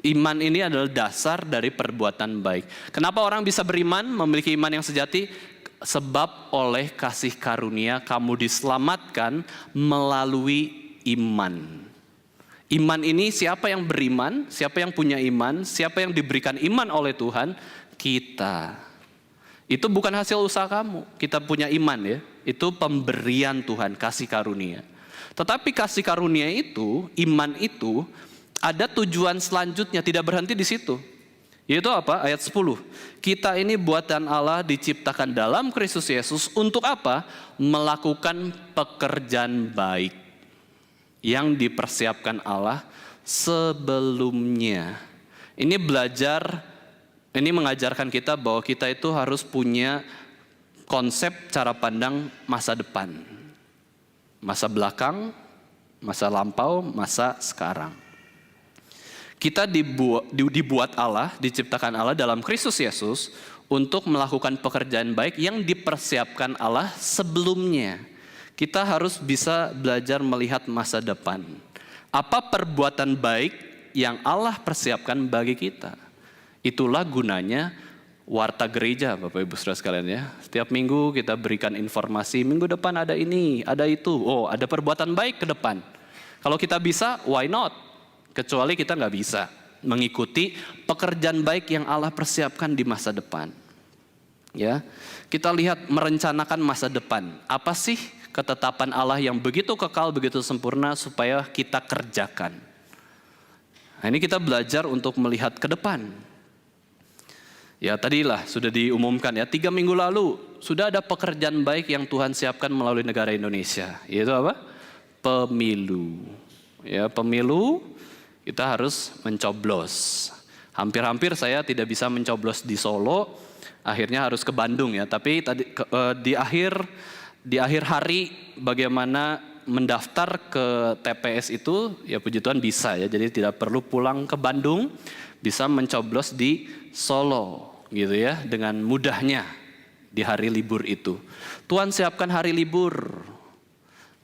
Iman ini adalah dasar dari perbuatan baik. Kenapa orang bisa beriman, memiliki iman yang sejati? Sebab oleh kasih karunia kamu diselamatkan melalui iman. Iman ini siapa yang beriman, siapa yang punya iman, siapa yang diberikan iman oleh Tuhan? Kita. Itu bukan hasil usaha kamu, kita punya iman ya. Itu pemberian Tuhan, kasih karunia. Tetapi kasih karunia itu, iman itu, ada tujuan selanjutnya, tidak berhenti di situ. Yaitu apa? Ayat 10. Kita ini buatan Allah diciptakan dalam Kristus Yesus untuk apa? Melakukan pekerjaan baik yang dipersiapkan Allah sebelumnya. Ini mengajarkan kita bahwa kita itu harus punya konsep cara pandang masa depan. Masa belakang, masa lampau, masa sekarang. Kita dibuat Allah, diciptakan Allah dalam Kristus Yesus untuk melakukan pekerjaan baik yang dipersiapkan Allah sebelumnya. Kita harus bisa belajar melihat masa depan. Apa perbuatan baik yang Allah persiapkan bagi kita? Itulah gunanya warta gereja, Bapak Ibu Saudara sekalian ya. Setiap minggu kita berikan informasi, minggu depan ada ini, ada itu. Oh, ada perbuatan baik ke depan. Kalau kita bisa, why not? Kecuali kita nggak bisa mengikuti pekerjaan baik yang Allah persiapkan di masa depan. Ya, kita lihat merencanakan masa depan. Apa sih ketetapan Allah yang begitu kekal, begitu sempurna supaya kita kerjakan? Nah, ini kita belajar untuk melihat ke depan. Ya tadilah sudah diumumkan ya, 3 minggu lalu sudah ada pekerjaan baik yang Tuhan siapkan melalui negara Indonesia. Yaitu apa? Pemilu. Ya, pemilu kita harus mencoblos. Hampir-hampir saya tidak bisa mencoblos di Solo, akhirnya harus ke Bandung ya. Tapi tadi di akhir hari bagaimana mendaftar ke TPS itu, ya puji Tuhan bisa ya. Jadi tidak perlu pulang ke Bandung, bisa mencoblos di Solo gitu ya, dengan mudahnya di hari libur itu. Tuhan siapkan hari libur,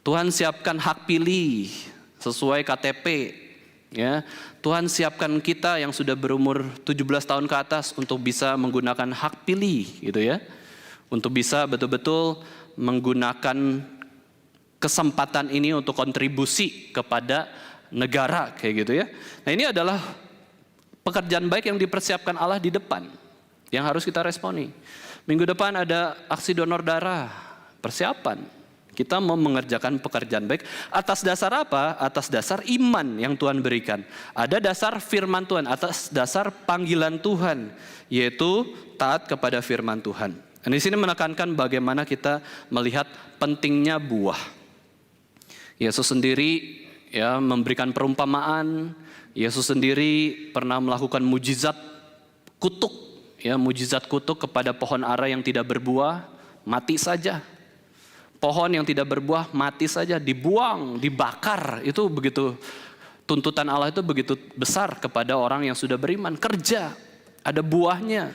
Tuhan siapkan hak pilih sesuai KTP ya. Tuhan siapkan kita yang sudah berumur 17 tahun ke atas untuk bisa menggunakan hak pilih gitu ya, untuk bisa betul-betul menggunakan kesempatan ini untuk kontribusi kepada negara kayak gitu ya. Nah, ini adalah pekerjaan baik yang dipersiapkan Allah di depan, yang harus kita responi. Minggu depan ada aksi donor darah, persiapan. Kita mau mengerjakan pekerjaan baik. Atas dasar apa? Atas dasar iman yang Tuhan berikan. Ada dasar firman Tuhan, atas dasar panggilan Tuhan, yaitu taat kepada firman Tuhan. Dan di sini menekankan bagaimana kita melihat pentingnya buah. Yesus sendiri ya memberikan perumpamaan. Yesus sendiri pernah melakukan mujizat kutuk, ya mujizat kutuk kepada pohon ara yang tidak berbuah, mati saja. Pohon yang tidak berbuah mati saja, dibuang, dibakar. Itu begitu, tuntutan Allah itu begitu besar kepada orang yang sudah beriman. Kerja, ada buahnya.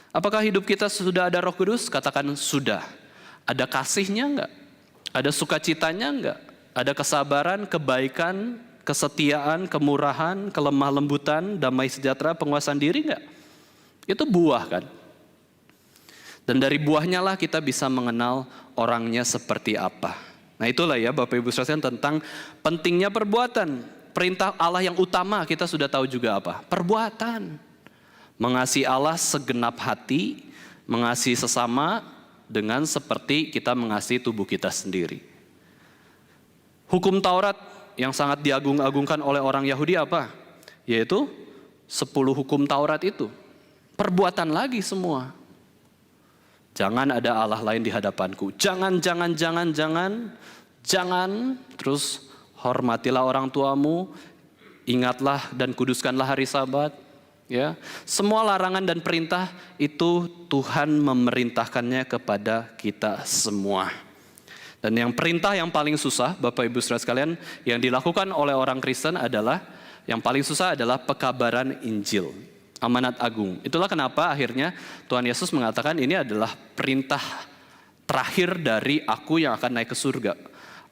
Apakah hidup kita sudah ada Roh Kudus? Katakan sudah. Ada kasihnya enggak? Ada sukacitanya enggak? Ada kesabaran, kebaikan, kesetiaan, kemurahan, kelemah lembutan, damai sejahtera, penguasaan diri enggak? Itu buah kan? Dan dari buahnya lah kita bisa mengenal orangnya seperti apa. Nah itulah ya Bapak Ibu sekalian tentang pentingnya perbuatan. Perintah Allah yang utama kita sudah tahu juga apa? Perbuatan. Mengasihi Allah segenap hati, mengasihi sesama dengan seperti kita mengasihi tubuh kita sendiri. Hukum Taurat yang sangat diagung-agungkan oleh orang Yahudi apa? Yaitu 10 hukum Taurat itu. Perbuatan lagi semua. Jangan ada Allah lain di hadapanku. Jangan. Terus hormatilah orang tuamu. Ingatlah dan kuduskanlah hari Sabat. Ya, semua larangan dan perintah itu Tuhan memerintahkannya kepada kita semua. Dan yang perintah yang paling susah, Bapak Ibu Saudara sekalian, yang dilakukan oleh orang Kristen adalah, yang paling susah adalah pekabaran Injil, amanat agung. Itulah kenapa akhirnya Tuhan Yesus mengatakan ini adalah perintah terakhir dari aku yang akan naik ke surga.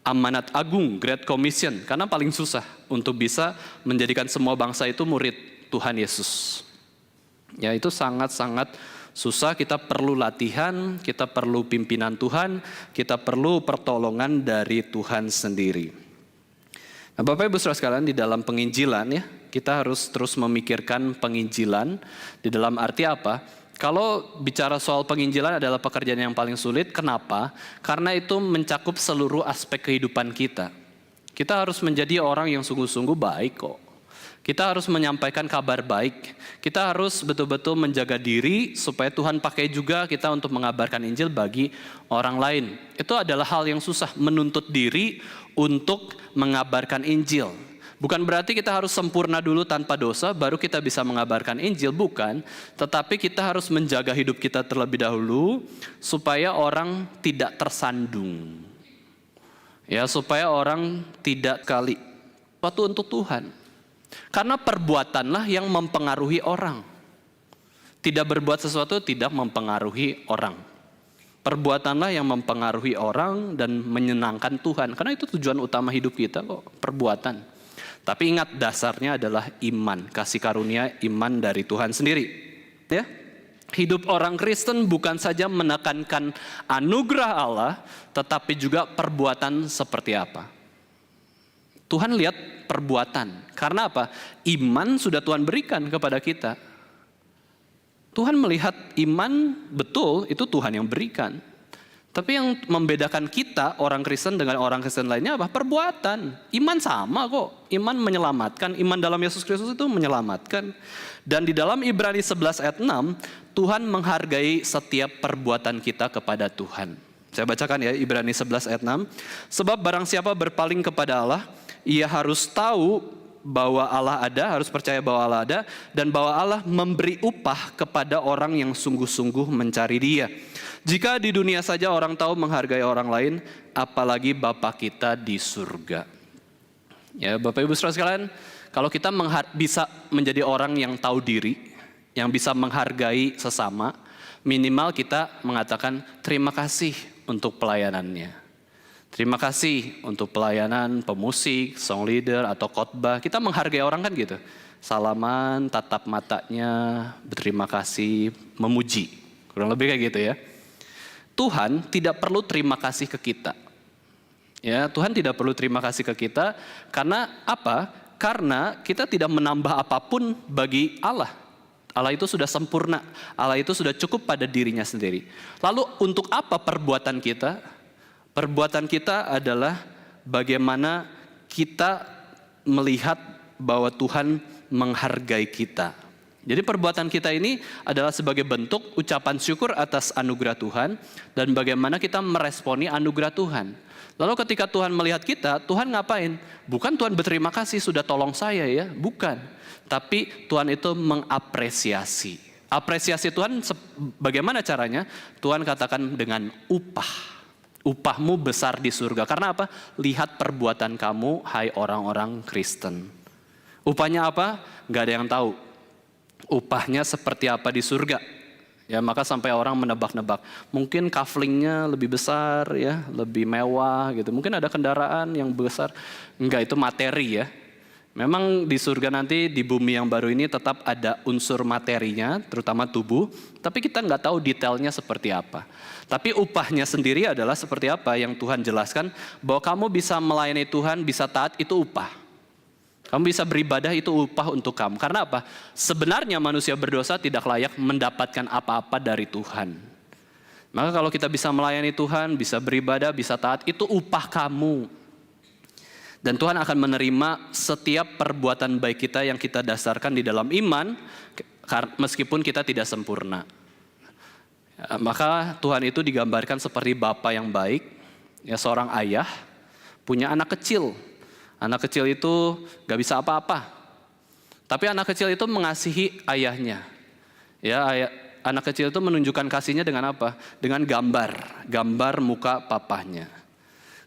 Amanat agung, Great Commission, karena paling susah untuk bisa menjadikan semua bangsa itu murid Tuhan Yesus. Ya itu sangat-sangat susah, kita perlu latihan, kita perlu pimpinan Tuhan, kita perlu pertolongan dari Tuhan sendiri. Nah, Bapak Ibu Saudara sekalian, di dalam penginjilan ya, kita harus terus memikirkan penginjilan di dalam arti apa? Kalau bicara soal penginjilan adalah pekerjaan yang paling sulit, kenapa? Karena itu mencakup seluruh aspek kehidupan kita. Kita harus menjadi orang yang sungguh-sungguh baik kok. Kita harus menyampaikan kabar baik. Kita harus betul-betul menjaga diri supaya Tuhan pakai juga kita untuk mengabarkan Injil bagi orang lain. Itu adalah hal yang susah, menuntut diri untuk mengabarkan Injil. Bukan berarti kita harus sempurna dulu tanpa dosa baru kita bisa mengabarkan Injil, bukan. Tetapi kita harus menjaga hidup kita terlebih dahulu supaya orang tidak tersandung. Ya, supaya orang tidak kali suatu untuk Tuhan. Karena perbuatanlah yang mempengaruhi orang. Tidak berbuat sesuatu tidak mempengaruhi orang. Perbuatanlah yang mempengaruhi orang dan menyenangkan Tuhan. Karena itu tujuan utama hidup kita kok, perbuatan. Tapi ingat dasarnya adalah iman, kasih karunia iman dari Tuhan sendiri. Ya. Hidup orang Kristen bukan saja menekankan anugerah Allah, tetapi juga perbuatan seperti apa. Tuhan lihat perbuatan. Karena apa? Iman sudah Tuhan berikan kepada kita. Tuhan melihat iman betul itu Tuhan yang berikan. Tapi yang membedakan kita, orang Kristen dengan orang Kristen lainnya apa? Perbuatan. Iman sama kok. Iman menyelamatkan. Iman dalam Yesus Kristus itu menyelamatkan. Dan di dalam Ibrani 11 ayat 6, Tuhan menghargai setiap perbuatan kita kepada Tuhan. Saya bacakan ya, Ibrani 11 ayat 6. Sebab barang siapa berpaling kepada Allah, ia harus tahu bahwa Allah ada, harus percaya bahwa Allah ada, dan bahwa Allah memberi upah kepada orang yang sungguh-sungguh mencari Dia. Jika di dunia saja orang tahu menghargai orang lain, apalagi Bapa kita di surga. Ya, Bapak Ibu Saudara sekalian, kalau kita bisa menjadi orang yang tahu diri, yang bisa menghargai sesama, minimal kita mengatakan terima kasih untuk pelayanannya. Terima kasih untuk pelayanan pemusik, song leader, atau khotbah. Kita menghargai orang kan gitu. Salaman, tatap matanya, berterima kasih, memuji. Kurang lebih kayak gitu ya. Tuhan tidak perlu terima kasih ke kita. Ya, Tuhan tidak perlu terima kasih ke kita karena apa? Karena kita tidak menambah apapun bagi Allah. Allah itu sudah sempurna. Allah itu sudah cukup pada dirinya sendiri. Lalu untuk apa perbuatan kita? Perbuatan kita adalah bagaimana kita melihat bahwa Tuhan menghargai kita. Jadi perbuatan kita ini adalah sebagai bentuk ucapan syukur atas anugerah Tuhan dan bagaimana kita meresponi anugerah Tuhan. Lalu ketika Tuhan melihat kita, Tuhan ngapain? Bukan Tuhan berterima kasih sudah tolong saya ya, bukan. Tapi Tuhan itu mengapresiasi. Apresiasi Tuhan bagaimana caranya? Tuhan katakan dengan upah. Upahmu besar di surga. Karena apa? Lihat perbuatan kamu, hai orang-orang Kristen. Upahnya apa? Gak ada yang tahu. Upahnya seperti apa di surga. Ya, maka sampai orang menebak-nebak. Mungkin kaflingnya lebih besar ya, lebih mewah gitu. Mungkin ada kendaraan yang besar. Enggak, itu materi ya. Memang di surga nanti di bumi yang baru ini tetap ada unsur materinya, terutama tubuh. Tapi kita nggak tahu detailnya seperti apa. Tapi upahnya sendiri adalah seperti apa yang Tuhan jelaskan. Bahwa kamu bisa melayani Tuhan, bisa taat, itu upah. Kamu bisa beribadah, itu upah untuk kamu. Karena apa? Sebenarnya manusia berdosa tidak layak mendapatkan apa-apa dari Tuhan. Maka kalau kita bisa melayani Tuhan, bisa beribadah, bisa taat, itu upah kamu. Dan Tuhan akan menerima setiap perbuatan baik kita yang kita dasarkan di dalam iman, meskipun kita tidak sempurna. Maka Tuhan itu digambarkan seperti Bapa yang baik, ya, seorang ayah punya anak kecil. Anak kecil itu gak bisa apa-apa. Tapi anak kecil itu mengasihi ayahnya. Ya, anak kecil itu menunjukkan kasihnya dengan apa? Dengan gambar muka papahnya.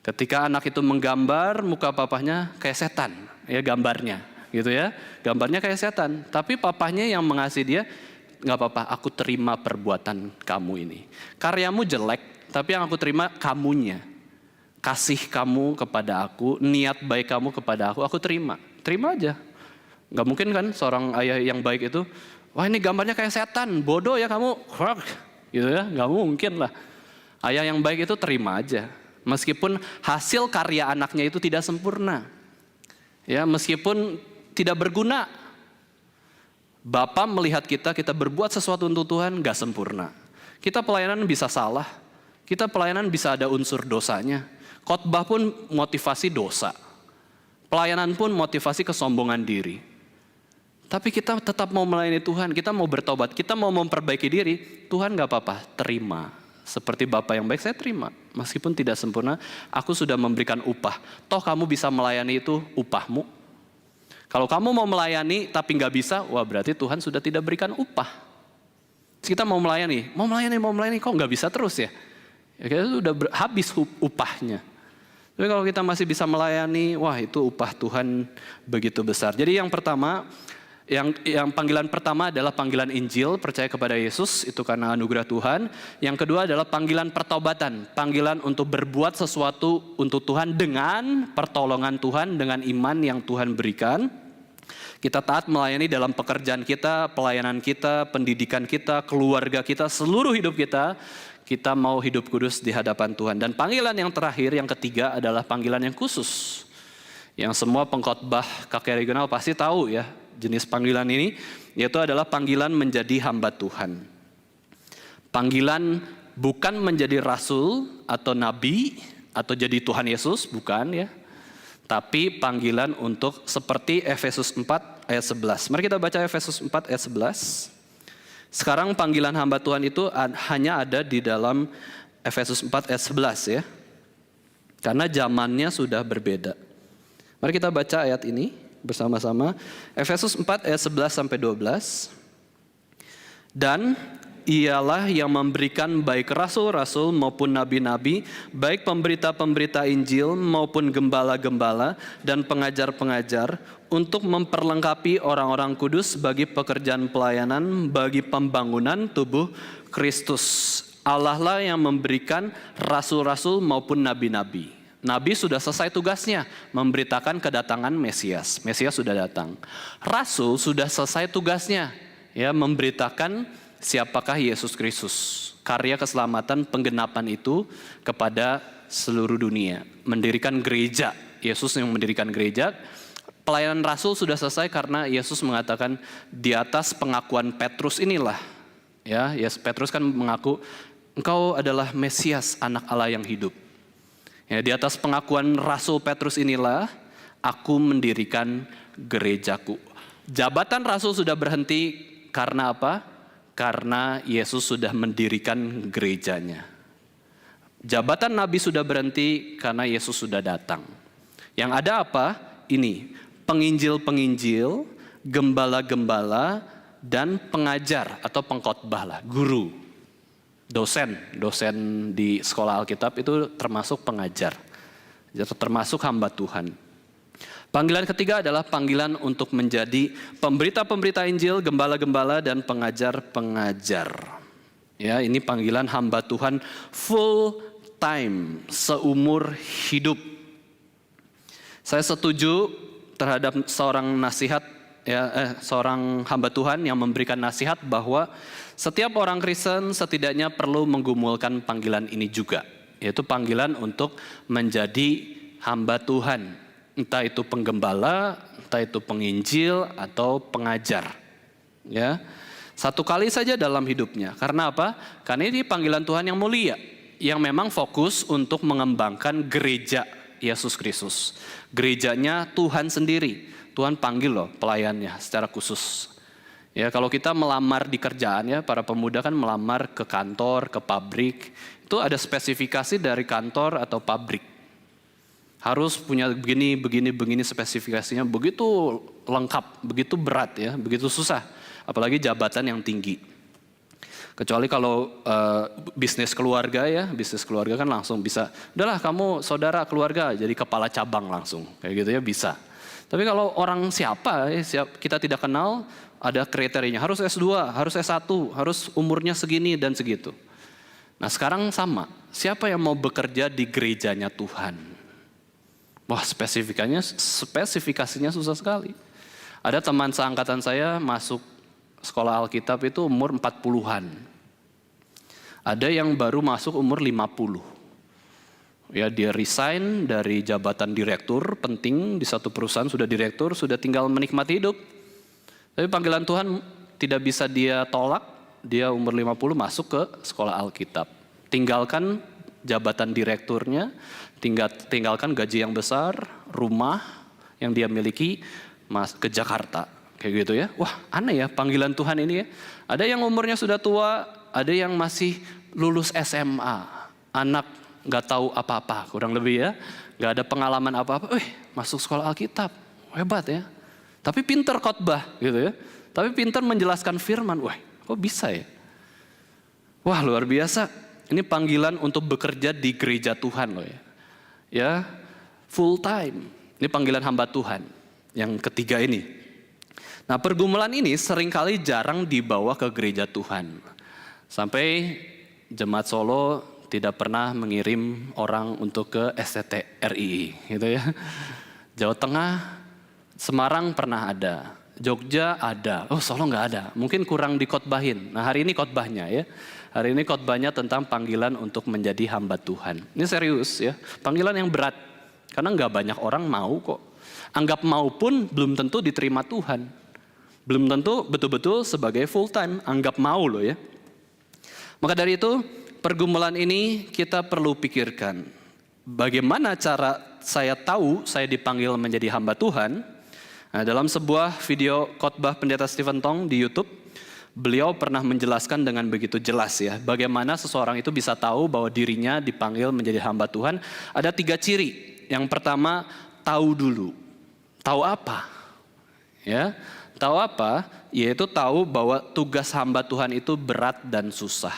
Ketika anak itu menggambar muka papahnya kayak setan, ya gambarnya, gitu ya. Gambarnya kayak setan. Tapi papahnya yang mengasihi dia, gak apa-apa, aku terima perbuatan kamu ini. Karyamu jelek, tapi yang aku terima kamunya. Kasih kamu kepada aku, niat baik kamu kepada aku terima. Terima aja. Gak mungkin kan seorang ayah yang baik itu, wah ini gambarnya kayak setan, bodoh ya kamu. Gitu ya, gak mungkin lah. Ayah yang baik itu terima aja. Meskipun hasil karya anaknya itu tidak sempurna. Ya, meskipun tidak berguna. Bapa melihat kita berbuat sesuatu untuk Tuhan gak sempurna. Kita pelayanan bisa salah. Kita pelayanan bisa ada unsur dosanya. Khotbah pun motivasi dosa. Pelayanan pun motivasi kesombongan diri. Tapi kita tetap mau melayani Tuhan, kita mau bertobat, kita mau memperbaiki diri. Tuhan gak apa-apa, terima. Seperti Bapa yang baik saya terima. Meskipun tidak sempurna, aku sudah memberikan upah. Toh kamu bisa melayani itu upahmu. Kalau kamu mau melayani tapi gak bisa, wah berarti Tuhan sudah tidak berikan upah. Kita mau melayani, kok gak bisa terus ya? Ya kita sudah habis upahnya. Tapi kalau kita masih bisa melayani, wah itu upah Tuhan begitu besar. Jadi yang pertama, yang panggilan pertama adalah panggilan Injil, percaya kepada Yesus, itu karena anugerah Tuhan. Yang kedua adalah panggilan pertobatan, panggilan untuk berbuat sesuatu untuk Tuhan dengan pertolongan Tuhan, dengan iman yang Tuhan berikan. Kita taat melayani dalam pekerjaan kita, pelayanan kita, pendidikan kita, keluarga kita, seluruh hidup kita. Kita mau hidup kudus di hadapan Tuhan. Dan panggilan yang terakhir, yang ketiga adalah panggilan yang khusus. Yang semua pengkhotbah KKR Regional pasti tahu ya, jenis panggilan ini, yaitu adalah panggilan menjadi hamba Tuhan. Panggilan bukan menjadi rasul atau nabi atau jadi Tuhan Yesus, bukan ya. Tapi panggilan untuk seperti Efesus 4 ayat 11. Mari kita baca Efesus 4 ayat 11. Sekarang panggilan hamba Tuhan itu hanya ada di dalam Efesus 4 ayat 11 ya. Karena zamannya sudah berbeda. Mari kita baca ayat ini bersama-sama. Efesus 4 ayat 11 sampai 12. Dan ialah yang memberikan baik rasul-rasul maupun nabi-nabi, baik pemberita-pemberita Injil maupun gembala-gembala dan pengajar-pengajar, untuk memperlengkapi orang-orang kudus bagi pekerjaan pelayanan, bagi pembangunan tubuh Kristus. Allah lah yang memberikan rasul-rasul maupun nabi-nabi. Nabi sudah selesai tugasnya, memberitakan kedatangan Mesias. Mesias sudah datang. Rasul sudah selesai tugasnya, ya, memberitakan siapakah Yesus Kristus. Karya keselamatan penggenapan itu kepada seluruh dunia. Mendirikan gereja. Yesus yang mendirikan gereja. Pelayanan Rasul sudah selesai karena Yesus mengatakan di atas pengakuan Petrus inilah. Ya, Petrus kan mengaku engkau adalah Mesias, anak Allah yang hidup. Ya, di atas pengakuan Rasul Petrus inilah aku mendirikan gerejaku. Jabatan Rasul sudah berhenti karena apa? Karena Yesus sudah mendirikan gerejanya. Jabatan Nabi sudah berhenti karena Yesus sudah datang. Yang ada apa? Ini, penginjil-penginjil, gembala-gembala, dan pengajar atau pengkhotbah lah, guru. Dosen di sekolah Alkitab itu termasuk pengajar. Termasuk hamba Tuhan. Panggilan ketiga adalah panggilan untuk menjadi pemberita-pemberita Injil, gembala-gembala, dan pengajar-pengajar. Ya, ini panggilan hamba Tuhan full time, seumur hidup. Saya setuju terhadap seorang hamba Tuhan yang memberikan nasihat bahwa setiap orang Kristen setidaknya perlu menggumulkan panggilan ini juga, yaitu panggilan untuk menjadi hamba Tuhan. Entah itu penggembala, entah itu penginjil atau pengajar. Ya. Satu kali saja dalam hidupnya. Karena apa? Karena ini panggilan Tuhan yang mulia, yang memang fokus untuk mengembangkan gereja Yesus Kristus. Gerejanya Tuhan sendiri. Tuhan panggil loh pelayannya secara khusus. Ya, kalau kita melamar di kerjaan, ya, para pemuda kan melamar ke kantor, ke pabrik, itu ada spesifikasi dari kantor atau pabrik. Harus punya begini spesifikasinya, begitu lengkap, begitu berat ya, begitu susah. Apalagi jabatan yang tinggi. Kecuali kalau bisnis keluarga ya, bisnis keluarga kan langsung bisa, udahlah kamu saudara keluarga jadi kepala cabang langsung, kayak gitu ya bisa. Tapi kalau orang siapa kita tidak kenal, ada kriterianya, harus S2, harus S1, harus umurnya segini dan segitu. Nah sekarang sama, siapa yang mau bekerja di gerejanya Tuhan? Wah, spesifikasinya susah sekali. Ada teman seangkatan saya masuk sekolah Alkitab itu umur 40-an. Ada yang baru masuk umur 50. Ya, dia resign dari jabatan direktur penting di satu perusahaan, sudah direktur, sudah tinggal menikmati hidup. Tapi panggilan Tuhan tidak bisa dia tolak. Dia umur 50 masuk ke sekolah Alkitab. Tinggalkan jabatan direkturnya, tinggalkan gaji yang besar, rumah yang dia miliki, ke Jakarta, kayak gitu ya. Wah, aneh ya panggilan Tuhan ini ya. Ada yang umurnya sudah tua, ada yang masih lulus SMA, anak nggak tahu apa-apa, kurang lebih ya, nggak ada pengalaman apa-apa. Masuk sekolah Alkitab, hebat ya. Tapi pinter khotbah, gitu ya. Tapi pinter menjelaskan firman. Wah, kok bisa ya? Wah, luar biasa. Ini panggilan untuk bekerja di gereja Tuhan loh ya. Ya, full time. Ini panggilan hamba Tuhan. Yang ketiga ini. Nah, pergumulan ini seringkali jarang dibawa ke gereja Tuhan. Sampai Jemaat Solo tidak pernah mengirim orang untuk ke STT RII, gitu ya. Jawa Tengah, Semarang pernah ada. Jogja ada, Solo nggak ada. Mungkin kurang dikhotbahin. Nah, hari ini khotbahnya ya. Hari ini khotbahnya tentang panggilan untuk menjadi hamba Tuhan. Ini serius ya, panggilan yang berat. Karena nggak banyak orang mau kok. Anggap mau pun belum tentu diterima Tuhan. Belum tentu betul-betul sebagai full time, anggap mau loh ya. Maka dari itu, pergumulan ini kita perlu pikirkan. Bagaimana cara saya tahu saya dipanggil menjadi hamba Tuhan? Nah, dalam sebuah video khotbah Pendeta Stephen Tong di YouTube, beliau pernah menjelaskan dengan begitu jelas ya, bagaimana seseorang itu bisa tahu bahwa dirinya dipanggil menjadi hamba Tuhan. Ada 3 ciri. Yang pertama, tahu dulu. Tahu apa? Ya, tahu apa? Yaitu tahu bahwa tugas hamba Tuhan itu berat dan susah.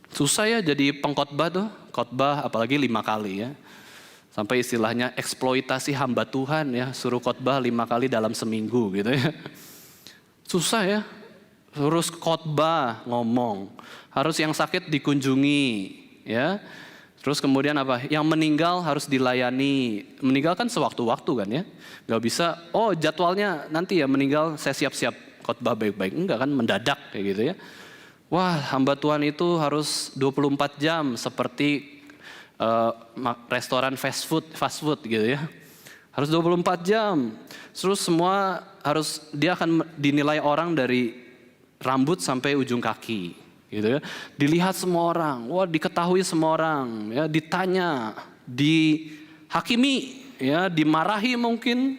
Susah ya jadi pengkhotbah tuh, khotbah apalagi 5 kali ya. Sampai istilahnya eksploitasi hamba Tuhan ya, suruh khotbah 5 kali dalam seminggu gitu ya. Susah ya, harus khotbah ngomong, harus yang sakit dikunjungi ya. Terus kemudian apa? Yang meninggal harus dilayani. Meninggal kan sewaktu-waktu kan ya. Gak bisa, oh jadwalnya nanti ya meninggal saya siap-siap khotbah baik-baik. Enggak kan, mendadak kayak gitu ya. Wah, hamba Tuhan itu harus 24 jam seperti restoran fast food gitu ya. Harus 24 jam. Terus semua harus, dia akan dinilai orang dari rambut sampai ujung kaki gitu ya. Dilihat semua orang, wah diketahui semua orang ya, ditanya, dihakimi ya, dimarahi mungkin,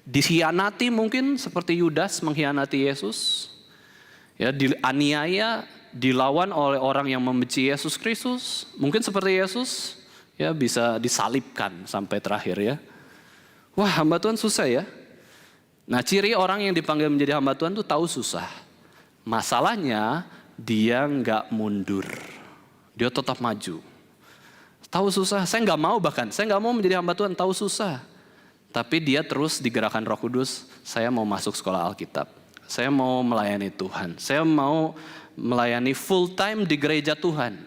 dikhianati mungkin seperti Yudas mengkhianati Yesus. Ya, dianiaya, dilawan oleh orang yang membenci Yesus Kristus. Mungkin seperti Yesus, ya bisa disalibkan sampai terakhir ya. Wah, hamba Tuhan susah ya. Nah, ciri orang yang dipanggil menjadi hamba Tuhan tuh tahu susah. Masalahnya, dia nggak mundur. Dia tetap maju. Tahu susah, saya nggak mau bahkan. Saya nggak mau menjadi hamba Tuhan, tahu susah. Tapi dia terus digerakkan Roh Kudus, saya mau masuk sekolah Alkitab. Saya mau melayani Tuhan. Saya mau melayani full time di gereja Tuhan.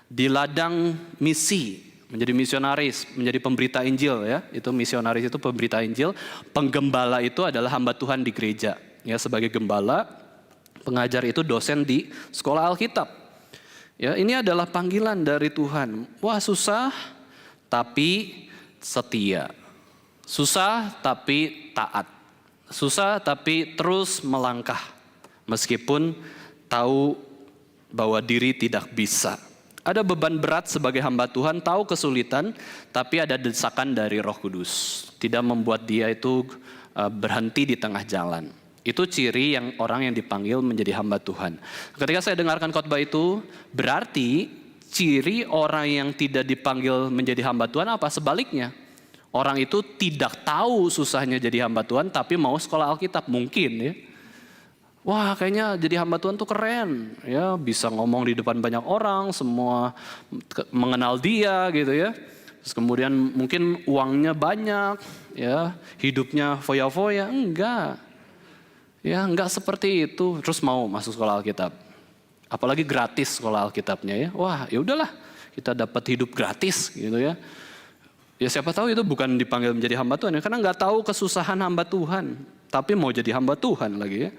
Di ladang misi, menjadi misionaris, menjadi pemberita Injil ya. Itu misionaris itu pemberita Injil. Penggembala itu adalah hamba Tuhan di gereja. Ya, sebagai gembala, pengajar itu dosen di sekolah Alkitab. Ya, ini adalah panggilan dari Tuhan. Wah, susah tapi setia. Susah tapi taat. Susah tapi terus melangkah meskipun tahu bahwa diri tidak bisa. Ada beban berat sebagai hamba Tuhan, tahu kesulitan, tapi ada desakan dari Roh Kudus. Tidak membuat dia itu berhenti di tengah jalan. Itu ciri yang orang yang dipanggil menjadi hamba Tuhan. Ketika saya dengarkan khotbah itu, berarti ciri orang yang tidak dipanggil menjadi hamba Tuhan apa? Sebaliknya. Orang itu tidak tahu susahnya jadi hamba Tuhan, tapi mau sekolah Alkitab mungkin ya. Wah, kayaknya jadi hamba Tuhan tuh keren, ya bisa ngomong di depan banyak orang, semua mengenal dia gitu ya. Terus kemudian mungkin uangnya banyak, ya hidupnya foya-foya, enggak, ya enggak seperti itu. Terus mau masuk sekolah Alkitab, apalagi gratis sekolah Alkitabnya ya. Wah, ya udahlah, kita dapat hidup gratis gitu ya. Ya siapa tahu itu bukan dipanggil menjadi hamba Tuhan ya, karena nggak tahu kesusahan hamba Tuhan, tapi mau jadi hamba Tuhan lagi ya.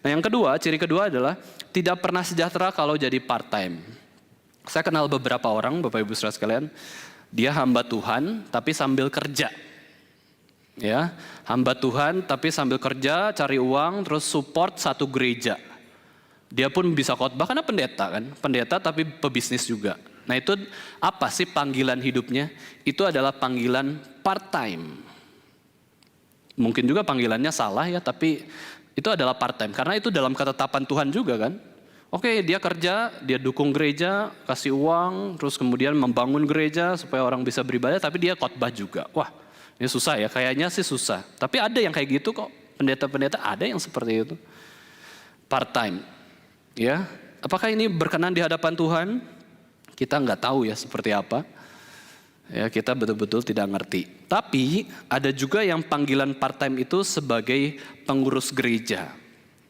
Nah yang kedua, ciri kedua adalah tidak pernah sejahtera kalau jadi part time. Saya kenal beberapa orang, Bapak Ibu saudara sekalian, dia hamba Tuhan tapi sambil kerja. Ya, hamba Tuhan tapi sambil kerja, cari uang, terus support satu gereja. Dia pun bisa khotbah karena pendeta kan, pendeta tapi pebisnis juga. Nah itu apa sih panggilan hidupnya? Itu adalah panggilan part time. Mungkin juga panggilannya salah ya, tapi itu adalah part time. Karena itu dalam ketetapan Tuhan juga kan. Oke, dia kerja, dia dukung gereja, kasih uang, terus kemudian membangun gereja supaya orang bisa beribadah, tapi dia khotbah juga. Wah, ini susah ya, kayaknya sih susah. Tapi ada yang kayak gitu kok, pendeta-pendeta ada yang seperti itu. Part time. Ya, apakah ini berkenan di hadapan Tuhan? Kita nggak tahu ya seperti apa. Ya, kita betul-betul tidak ngerti. Tapi ada juga yang panggilan part-time itu sebagai pengurus gereja.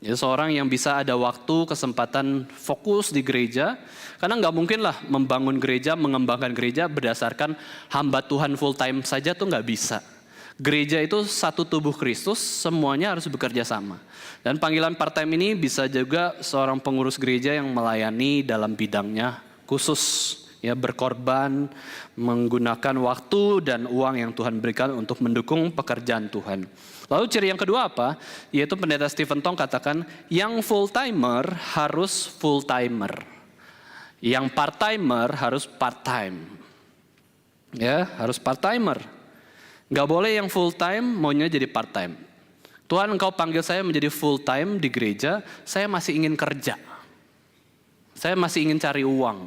Ya, seorang yang bisa ada waktu, kesempatan fokus di gereja. Karena nggak mungkin lah membangun gereja, mengembangkan gereja berdasarkan hamba Tuhan full-time saja tuh nggak bisa. Gereja itu satu tubuh Kristus, semuanya harus bekerja sama. Dan panggilan part-time ini bisa juga seorang pengurus gereja yang melayani dalam bidangnya khusus, ya berkorban, menggunakan waktu dan uang yang Tuhan berikan untuk mendukung pekerjaan Tuhan. Lalu ciri yang kedua apa? Yaitu pendeta Stephen Tong katakan, yang full timer harus full timer. Yang part-timer harus part-time. Ya, harus part-timer. Nggak boleh yang full-time maunya jadi part-time. Tuhan, Engkau panggil saya menjadi full-time di gereja, saya masih ingin kerja. Saya masih ingin cari uang.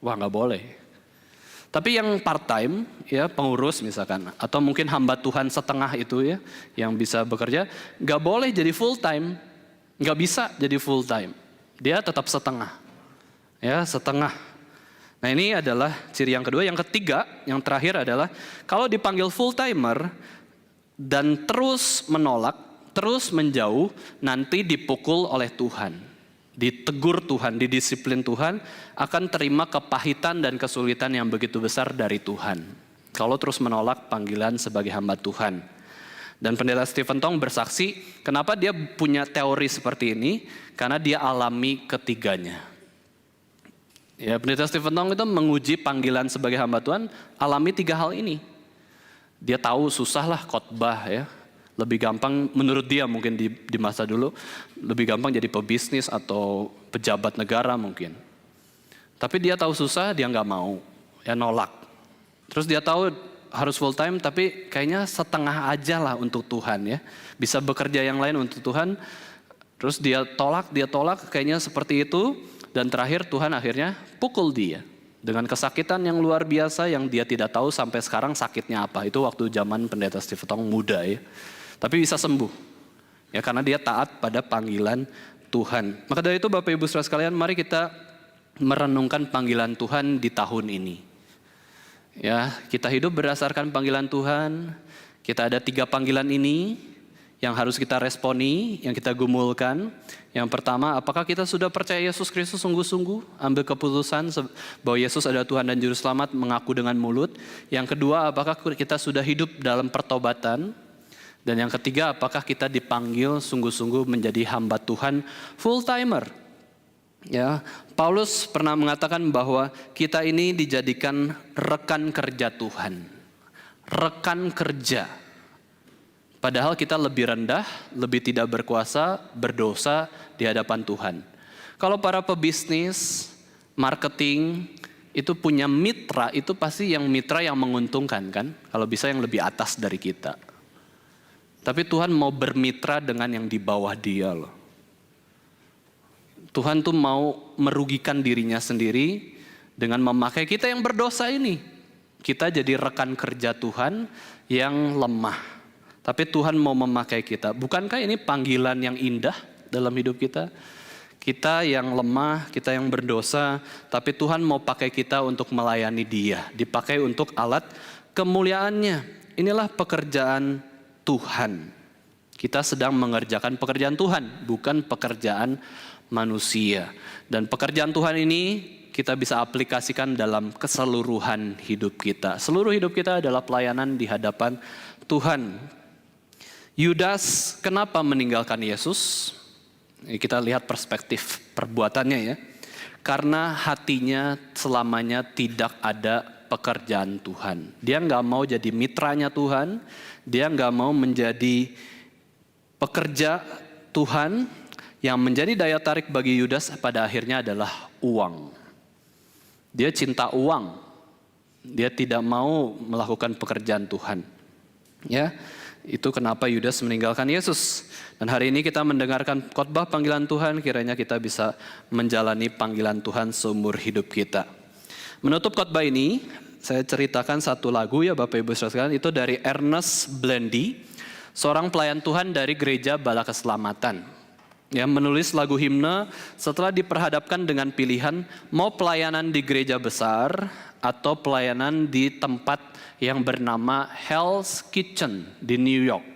Wah, nggak boleh. Tapi yang part-time, ya pengurus misalkan, atau mungkin hamba Tuhan setengah itu ya, yang bisa bekerja, nggak boleh jadi full-time. Nggak bisa jadi full-time. Dia tetap setengah. Ya, setengah. Nah, ini adalah ciri yang kedua. Yang ketiga, yang terakhir adalah kalau dipanggil full-timer dan terus menolak, terus menjauh, nanti dipukul oleh Tuhan. Ditegur Tuhan, didisiplin Tuhan, akan terima kepahitan dan kesulitan yang begitu besar dari Tuhan. Kalau terus menolak panggilan sebagai hamba Tuhan. Dan pendeta Stephen Tong bersaksi, kenapa dia punya teori seperti ini? Karena dia alami ketiganya. Ya, pendeta Stephen Tong itu menguji panggilan sebagai hamba Tuhan, alami 3 hal ini. Dia tahu susah lah khotbah ya. Lebih gampang menurut dia mungkin di masa dulu, lebih gampang jadi pebisnis atau pejabat negara mungkin. Tapi dia tahu susah, dia nggak mau, ya nolak. Terus dia tahu harus full time, tapi kayaknya setengah aja lah untuk Tuhan ya. Bisa bekerja yang lain untuk Tuhan, terus dia tolak, kayaknya seperti itu. Dan terakhir Tuhan akhirnya pukul dia dengan kesakitan yang luar biasa yang dia tidak tahu sampai sekarang sakitnya apa. Itu waktu zaman pendeta Stephen Tong muda ya. Tapi bisa sembuh. Ya karena dia taat pada panggilan Tuhan. Maka dari itu Bapak Ibu Saudara sekalian, mari kita merenungkan panggilan Tuhan di tahun ini. Ya, kita hidup berdasarkan panggilan Tuhan. Kita ada 3 panggilan ini yang harus kita responi, yang kita gumulkan. Yang pertama, apakah kita sudah percaya Yesus Kristus sungguh-sungguh? Ambil keputusan bahwa Yesus adalah Tuhan dan Juru Selamat, mengaku dengan mulut. Yang kedua, apakah kita sudah hidup dalam pertobatan? Dan yang ketiga, apakah kita dipanggil sungguh-sungguh menjadi hamba Tuhan full-timer? Ya, Paulus pernah mengatakan bahwa kita ini dijadikan rekan kerja Tuhan. Rekan kerja. Padahal kita lebih rendah, lebih tidak berkuasa, berdosa di hadapan Tuhan. Kalau para pebisnis, marketing, itu punya mitra, itu pasti yang mitra yang menguntungkan kan? Kalau bisa yang lebih atas dari kita. Tapi Tuhan mau bermitra dengan yang di bawah dia loh. Tuhan tuh mau merugikan dirinya sendiri dengan memakai kita yang berdosa ini. Kita jadi rekan kerja Tuhan yang lemah. Tapi Tuhan mau memakai kita. Bukankah ini panggilan yang indah dalam hidup kita? Kita yang lemah, kita yang berdosa, tapi Tuhan mau pakai kita untuk melayani Dia. Dipakai untuk alat kemuliaannya. Inilah pekerjaan Tuhan. Kita sedang mengerjakan pekerjaan Tuhan, bukan pekerjaan manusia. Dan pekerjaan Tuhan ini kita bisa aplikasikan dalam keseluruhan hidup kita. Seluruh hidup kita adalah pelayanan di hadapan Tuhan. Yudas kenapa meninggalkan Yesus? Kita lihat perspektif perbuatannya ya. Karena hatinya selamanya tidak ada pekerjaan Tuhan. Dia nggak mau jadi mitranya Tuhan. Dia nggak mau menjadi pekerja Tuhan. Yang menjadi daya tarik bagi Yudas pada akhirnya adalah uang. Dia cinta uang. Dia tidak mau melakukan pekerjaan Tuhan. Ya. Itu kenapa Yudas meninggalkan Yesus. Dan hari ini kita mendengarkan khotbah panggilan Tuhan, kiranya kita bisa menjalani panggilan Tuhan seumur hidup kita. Menutup khotbah ini, saya ceritakan satu lagu ya Bapak Ibu Saudara sekalian, itu dari Ernest Blendy, seorang pelayan Tuhan dari Gereja Bala Keselamatan. Yang menulis lagu himne setelah diperhadapkan dengan pilihan mau pelayanan di gereja besar atau pelayanan di tempat yang bernama Hell's Kitchen di New York.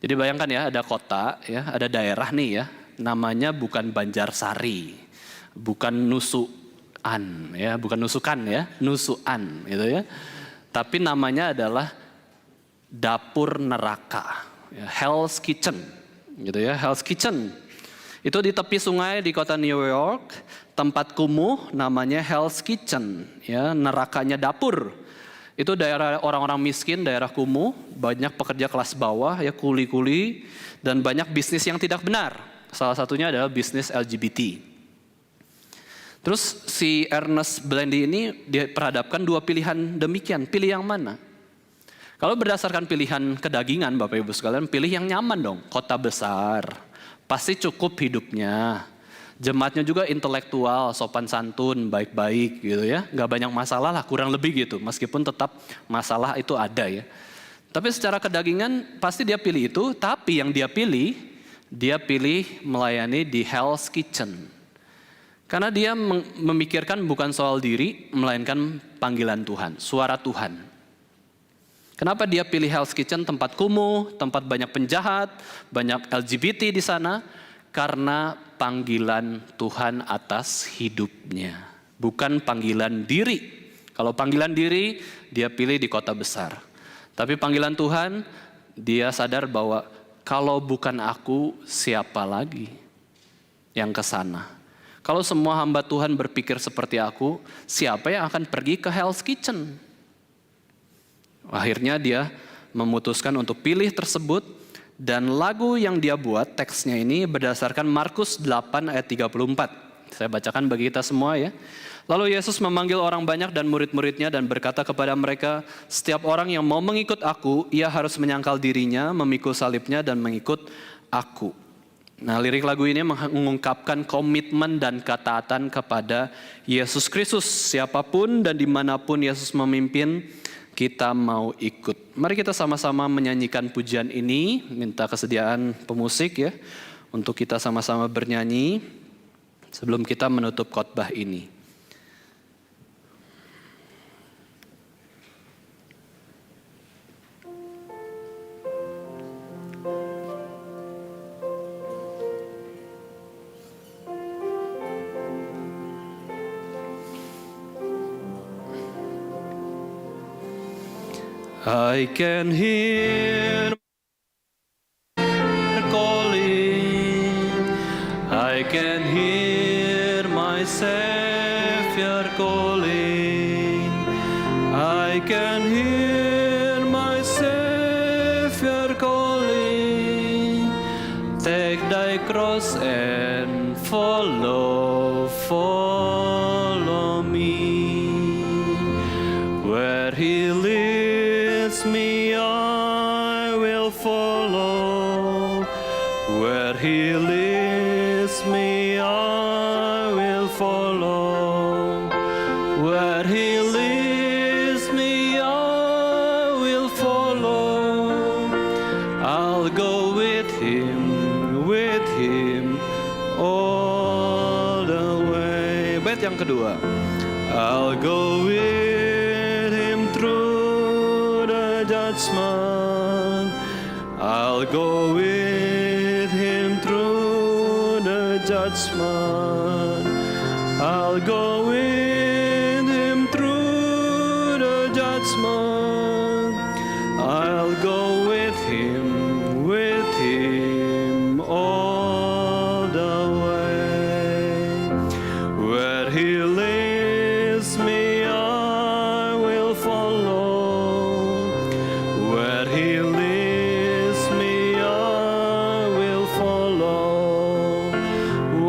Jadi bayangkan ya, ada kota, ya, ada daerah nih ya, namanya bukan Banjarsari, bukan Nusuan, ya, bukan Nusukan ya, Nusuan, gitu ya. Tapi namanya adalah dapur neraka, ya, Hell's Kitchen, gitu ya, Hell's Kitchen. Itu di tepi sungai di kota New York, tempat kumuh namanya Hell's Kitchen, ya, nerakanya dapur. Itu daerah orang-orang miskin, daerah kumuh, banyak pekerja kelas bawah, ya kuli-kuli, dan banyak bisnis yang tidak benar. Salah satunya adalah bisnis LGBT. Terus si Ernest Blandy ini diperhadapkan dua pilihan demikian, pilih yang mana? Kalau berdasarkan pilihan kedagingan Bapak Ibu sekalian, pilih yang nyaman dong, kota besar, pasti cukup hidupnya. Jemaatnya juga intelektual, sopan santun, baik-baik gitu ya. Gak banyak masalah lah, kurang lebih gitu, meskipun tetap masalah itu ada ya. Tapi secara kedagingan pasti dia pilih itu, tapi yang dia pilih melayani di Hell's Kitchen. Karena dia memikirkan bukan soal diri, melainkan panggilan Tuhan, suara Tuhan. Kenapa dia pilih Hell's Kitchen, tempat kumuh, tempat banyak penjahat, banyak LGBT di sana? Karena panggilan Tuhan atas hidupnya, bukan panggilan diri. Kalau panggilan diri, dia pilih di kota besar. Tapi panggilan Tuhan, dia sadar bahwa kalau bukan aku, siapa lagi yang ke sana? Kalau semua hamba Tuhan berpikir seperti aku, siapa yang akan pergi ke Hell's Kitchen? Akhirnya dia memutuskan untuk pilih tersebut, dan lagu yang dia buat, teksnya ini berdasarkan Markus 8 ayat 34. Saya bacakan bagi kita semua ya. Lalu Yesus memanggil orang banyak dan murid-muridnya dan berkata kepada mereka, setiap orang yang mau mengikut aku, ia harus menyangkal dirinya, memikul salibnya dan mengikut aku. Nah, lirik lagu ini mengungkapkan komitmen dan ketaatan kepada Yesus Kristus. Siapapun dan dimanapun Yesus memimpin, kita mau ikut. Mari kita sama-sama menyanyikan pujian ini. Minta kesediaan pemusik ya, untuk kita sama-sama bernyanyi sebelum kita menutup khotbah ini. I can hear calling, I can hear my Savior calling, I can hear my Savior calling, take thy cross and follow me, where he leads me I will follow, where he leads me I will follow, where he leads me I will follow, I'll go with him all the way. Bait yang kedua, I'll go with him through the judgment, I'll go with him through the judgment, I'll go with him through the judgment, I'll go with him all the way, where he leads me I will follow, where he leads me I will follow,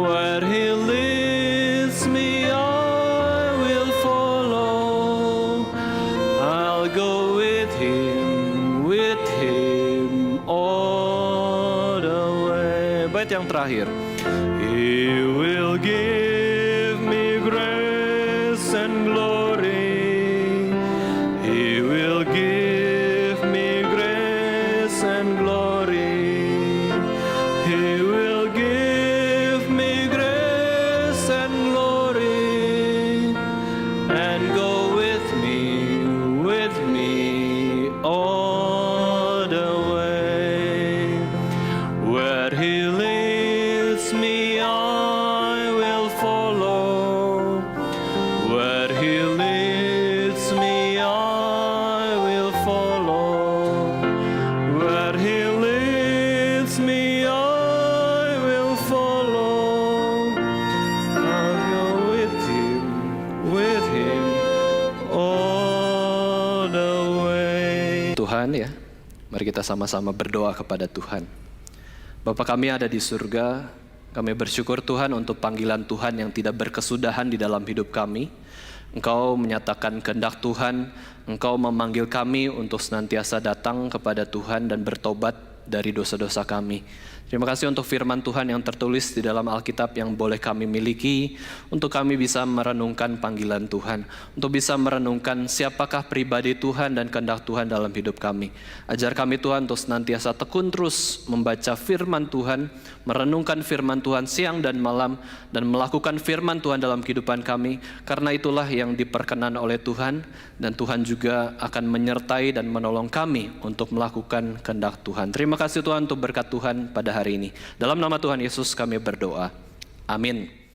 where he leads me I will follow, I'll go with him all the way. Bait yang terakhir, he will give me grace and glory, he will give me grace and glory, he will give me grace and glory, and go with me all the way, where he leads me I will follow, where he leads me I will follow, where he leads me I will follow, I'll go with him all the way. Tuhan ya, mari kita sama-sama berdoa kepada Tuhan. Bapa kami yang ada di surga, Kami bersyukur Tuhan untuk panggilan Tuhan yang tidak berkesudahan di dalam hidup kami. Engkau menyatakan kehendak Tuhan, Engkau memanggil kami untuk senantiasa datang kepada Tuhan dan bertobat dari dosa-dosa kami. Terima kasih untuk firman Tuhan yang tertulis di dalam Alkitab yang boleh kami miliki, untuk kami bisa merenungkan panggilan Tuhan, untuk bisa merenungkan siapakah pribadi Tuhan dan kehendak Tuhan dalam hidup kami. Ajar kami Tuhan untuk senantiasa tekun terus membaca firman Tuhan, merenungkan firman Tuhan siang dan malam, dan melakukan firman Tuhan dalam kehidupan kami, karena itulah yang diperkenan oleh Tuhan, dan Tuhan juga akan menyertai dan menolong kami untuk melakukan kehendak Tuhan. Terima kasih Tuhan untuk berkat Tuhan pada hari ini. Dalam nama Tuhan Yesus kami berdoa. Amin.